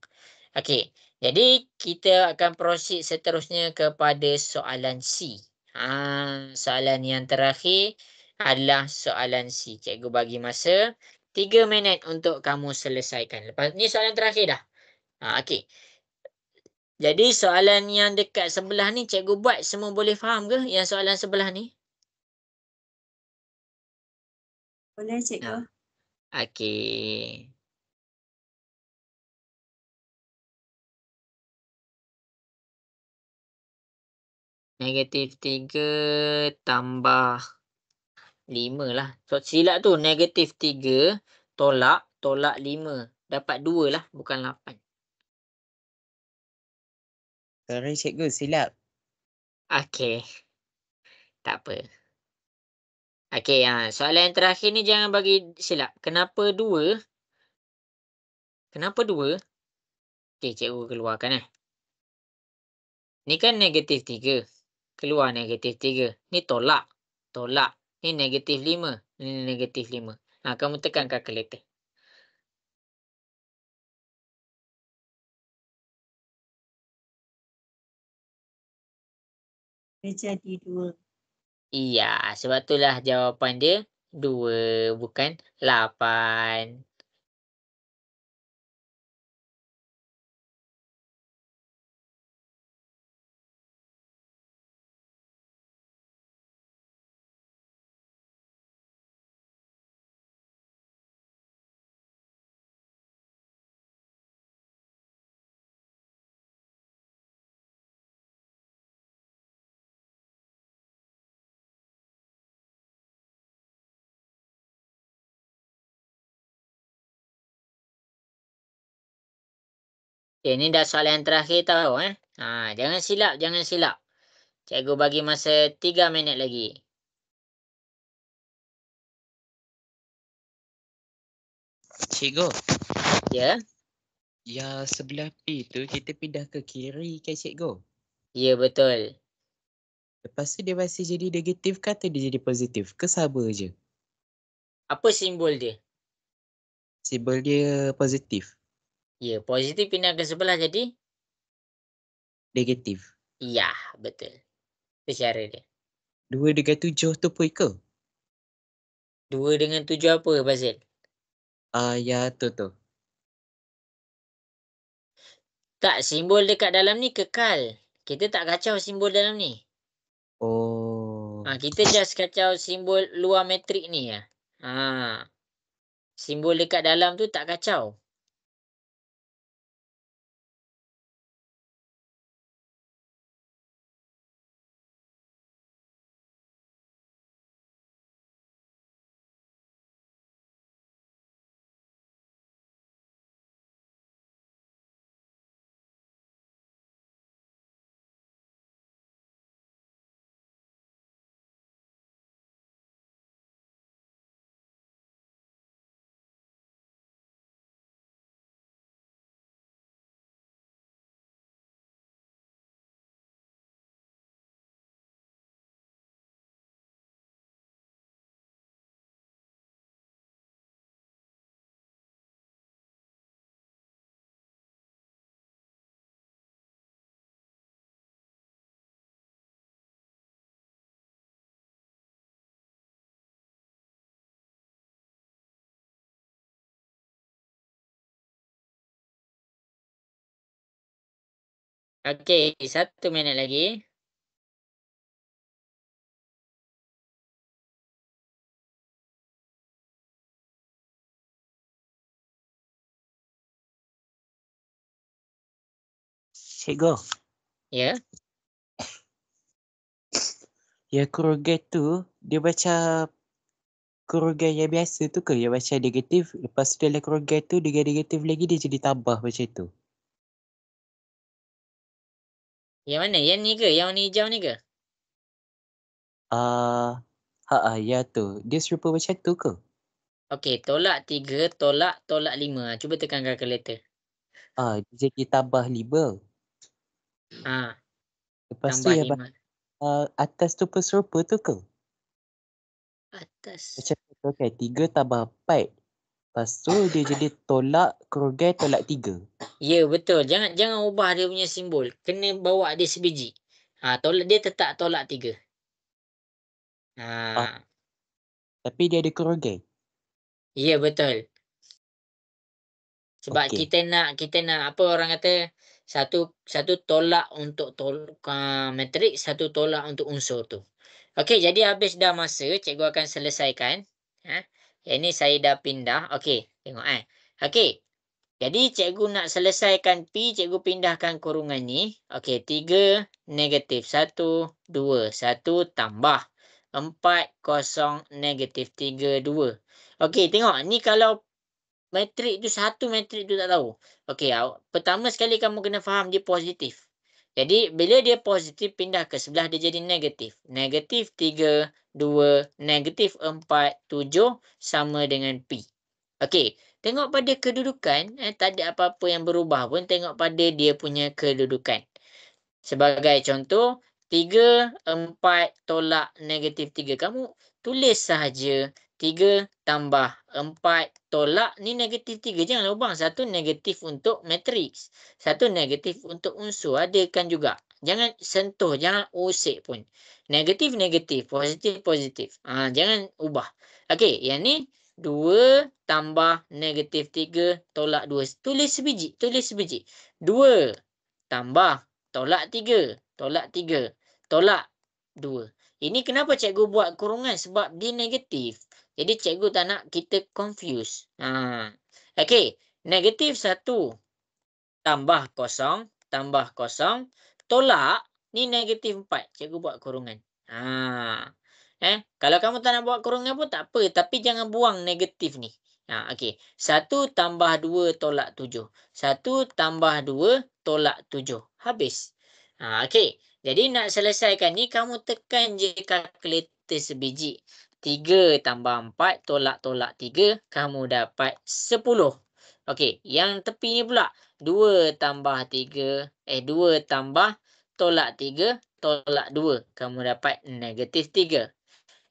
Okey. Jadi kita akan proceed seterusnya kepada soalan C. Soalan yang terakhir adalah soalan C. Cikgu bagi masa 3 minit untuk kamu selesaikan. Lepas ni soalan terakhir dah. Okey. Jadi soalan yang dekat sebelah ni cikgu buat semua boleh faham ke yang soalan sebelah ni? Boleh cikgu. Okey. -3 tambah 5 lah. So, silap tu -3 tolak 5. Dapat 2 lah bukan 8. Sorry cikgu, silap. Okey. Tak apa. Okey, soalan yang terakhir ni jangan bagi silap. Kenapa 2? Kenapa 2? Okey, cikgu keluarkan Ni kan -3. Keluar -3. Ni tolak. Tolak. Ni -5. Ni -5. Kamu tekan kalkulator. Dia jadi 2. Iya, sebab itulah jawapan dia 2 bukan 8. Okay, ni dah soalan yang terakhir tau. Jangan silap, jangan silap. Cikgu bagi masa 3 minit lagi. Cikgu, Ya? yang sebelah P tu kita pindah ke kiri kan cikgu? Ya, betul. Lepas tu dia masih jadi negatif ke atau dia jadi positif? Ke sama je? Apa simbol dia? Simbol dia positif, Ya, positif pindah ke sebelah jadi? negatif. Ya, betul. Itu cara dia. 2 dengan 7 tu pun ke? 2 dengan 7 apa, Bazil? Ya tu. Tak, simbol dekat dalam ni kekal. Kita tak kacau simbol dalam ni. Oh. Kita just kacau simbol luar matrik ni. Simbol dekat dalam tu tak kacau. Okey, 1 minit lagi. Cikgu, Ya. yang kurugan tu dia macam kurugan yang biasa tu ke? Yang macam negatif. Lepas tu dalam kurugan tu dengan negatif lagi dia jadi tambah macam tu. Yang mana? Yang ni ke? Yang warna hijau ni ke? Ya tu. Dia serupa macam tu ke? Okey, tolak 3, tolak 5. Cuba tekan kalkulator. Dia jadi tambah 5. Ha, Lepas tu tambah yang 5. Atas tu pun serupa tu ke? Atas. Macam tu kan, 3 tambah 4. Lepas tu dia jadi tolak kerugian tolak 3. Ya, betul. Jangan ubah dia punya simbol. Kena bawa dia sebiji. Tolak dia tetap tolak 3. Tapi dia ada kerugian. Ya, betul. Sebab Okey. kita nak apa orang kata, satu tolak untuk matrik, satu tolak untuk unsur tu. Okey, jadi habis dah masa, cikgu akan selesaikan. Yang ni saya dah pindah. Okey, tengok Okey. Jadi cikgu nak selesaikan P, cikgu pindahkan kurungan ni. Okey, 3 negatif 1, 2, 1 tambah 4, 0, negatif 3, 2. Okey, tengok. Ni kalau matrik tu satu, matrik tu tak tahu. Okey, pertama sekali kamu kena faham dia positif. Jadi, bila dia positif, pindah ke sebelah dia jadi negatif. Negatif 3, 2, negatif 4, 7 sama dengan P. Okey, tengok pada kedudukan, tak ada apa-apa yang berubah pun, tengok pada dia punya kedudukan. Sebagai contoh, 3, 4 tolak negatif 3. Kamu tulis sahaja 3 tambah 4 tolak ni negatif 3. Janganlah ubah. Satu negatif untuk matriks. Satu negatif untuk unsur. Adakan juga. Jangan sentuh. Jangan usik pun. Negatif, negatif. Positif, positif. Jangan ubah. Okey, yang ni 2 tambah negatif 3 tolak 2. Tulis sebiji. Tulis sebiji. 2 tambah tolak 3. Tolak 3. Tolak 2. Ini kenapa cikgu buat kurungan? Sebab dia negatif. Jadi cikgu tak nak kita confuse. Okey. Negatif 1 tambah 0. Tambah 0. Tolak. Ni negatif 4. Cikgu buat kurungan. Kalau kamu tak nak buat kurungan pun tak apa. Tapi jangan buang negatif ni. Okey. 1 tambah 2 tolak 7. 1 tambah 2 tolak 7. Habis. Okey. Jadi nak selesaikan ni, kamu tekan je kalkulator sebiji. 3 tambah 4 tolak 3. Kamu dapat 10. Okey. Yang tepi ni pula. 2 tambah 3. 2 tambah tolak 3 tolak 2. Kamu dapat negatif 3.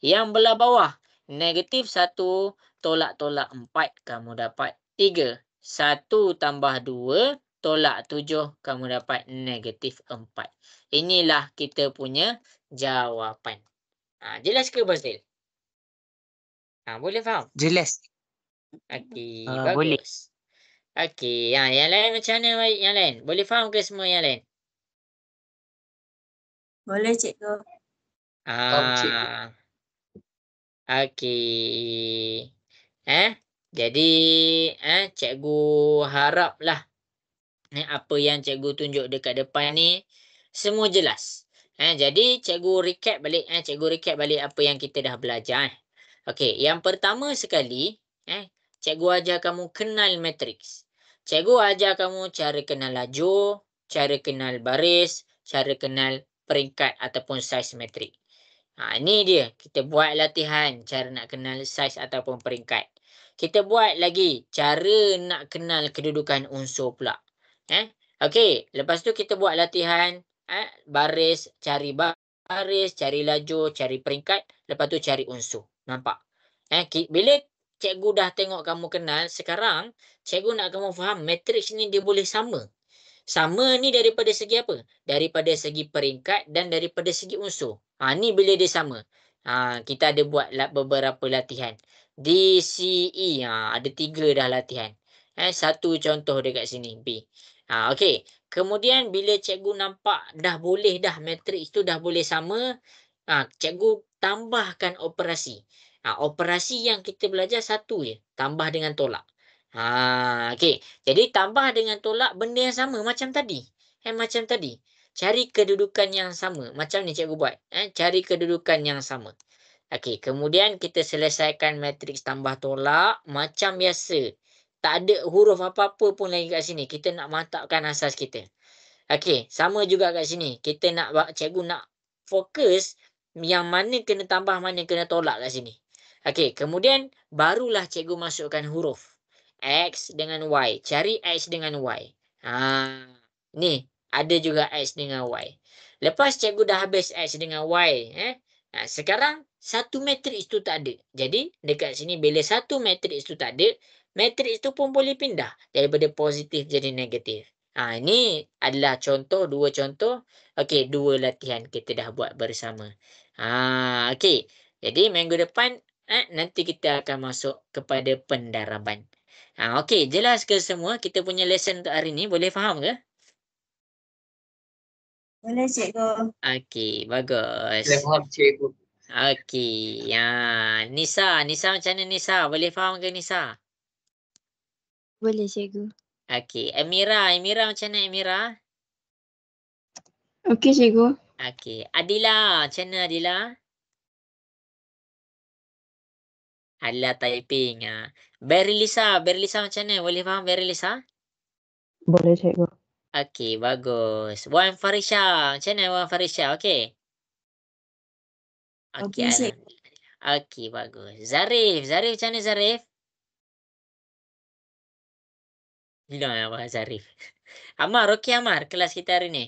Yang belah bawah. Negatif 1 tolak 4. Kamu dapat 3. 1 tambah 2 tolak 7. Kamu dapat negatif 4. Inilah kita punya jawapan. Jelas ke, Bastil? Boleh faham? Jelas. Okey, Boleh. bagus. Okey, yang lain macam mana yang lain? Boleh faham ke semua yang lain? Boleh cikgu. cikgu. Okey. Jadi cikgu haraplah apa yang cikgu tunjuk dekat depan ni semua jelas. Jadi cikgu recap balik apa yang kita dah belajar. Okey, yang pertama sekali, cikgu ajar kamu kenal matriks. Cikgu ajar kamu cara kenal lajur, cara kenal baris, cara kenal peringkat ataupun saiz matrik. Ini dia. Kita buat latihan cara nak kenal saiz ataupun peringkat. Kita buat lagi cara nak kenal kedudukan unsur pula. Okey. Lepas tu kita buat latihan baris, cari baris, cari lajur, cari peringkat. Lepas tu cari unsur. Nampak? Bila cikgu dah tengok kamu kenal, sekarang cikgu nak kamu faham matriks ni dia boleh sama. Sama ni daripada segi apa? Daripada segi peringkat dan daripada segi unsur. Ni bila dia sama. Kita ada buat beberapa latihan. DCE. Ada 3 dah latihan. Satu contoh dekat sini. B. Okey. Kemudian bila cikgu nampak dah boleh dah matriks tu dah boleh sama. Cikgu tambahkan operasi. Operasi yang kita belajar satu je. Tambah dengan tolak. Okey. Jadi tambah dengan tolak benda yang sama macam tadi. Macam tadi. Cari kedudukan yang sama. Macam ni cikgu buat. Cari kedudukan yang sama. Okey. Kemudian kita selesaikan matriks tambah tolak macam biasa. Tak ada huruf apa-apa pun lagi kat sini. Kita nak mantapkan asas kita. Okey. Sama juga kat sini. Cikgu nak fokus yang mana kena tambah, mana kena tolak kat sini. Okey. Kemudian barulah cikgu masukkan huruf. X dengan Y. Cari X dengan Y. Ni. Ada juga X dengan Y. Lepas cikgu dah habis X dengan Y. Sekarang satu matriks tu tak ada. Jadi dekat sini bila satu matriks tu tak ada, matriks tu pun boleh pindah daripada positif jadi negatif. Ini adalah dua contoh. Okey, dua latihan kita dah buat bersama. Okey. Jadi minggu depan nanti kita akan masuk kepada pendaraban. Okey, jelas ke semua kita punya lesson untuk hari ni? Boleh faham ke? Boleh cikgu. Okey, bagus. Boleh faham cikgu. Okey. Nisa macam mana Nisa? Boleh faham ke Nisa? Boleh cikgu. Okey, Amira macam mana Amira? Okey cikgu. Okey, Adila macam mana Adila? Adila typing. Berilisa macam mana? Boleh faham Berilisa? Boleh cikgu. Okey, bagus. Wan Farisha macam mana Wan Farisha? Okey. Okey, Okey, cikgu. alhamdulillah. Okey, bagus. Zarif macam mana Zarif? Hilang Abang Zarif. Amar, okey Amar, kelas kita hari ni.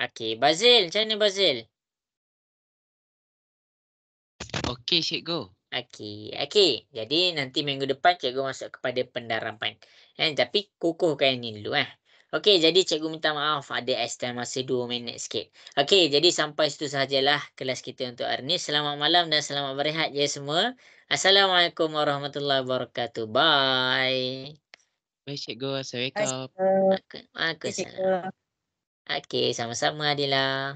Okey, Bazil, macam mana Bazil? Okey cikgu. Okey. Jadi nanti minggu depan cikgu masuk kepada pendaraban. Tapi kukuhkan ini dulu Okey, jadi cikgu minta maaf ada extend masa 2 minit sikit. Okey, jadi sampai situ sajalah kelas kita untuk hari ni. Selamat malam dan selamat berehat ya semua. Assalamualaikum warahmatullahi wabarakatuh. Bye. Baik cikgu. Baik, Assalamualaikum. cikgu. Baik, Waalaikumsalam. cikgu. Okey, sama-sama Adila.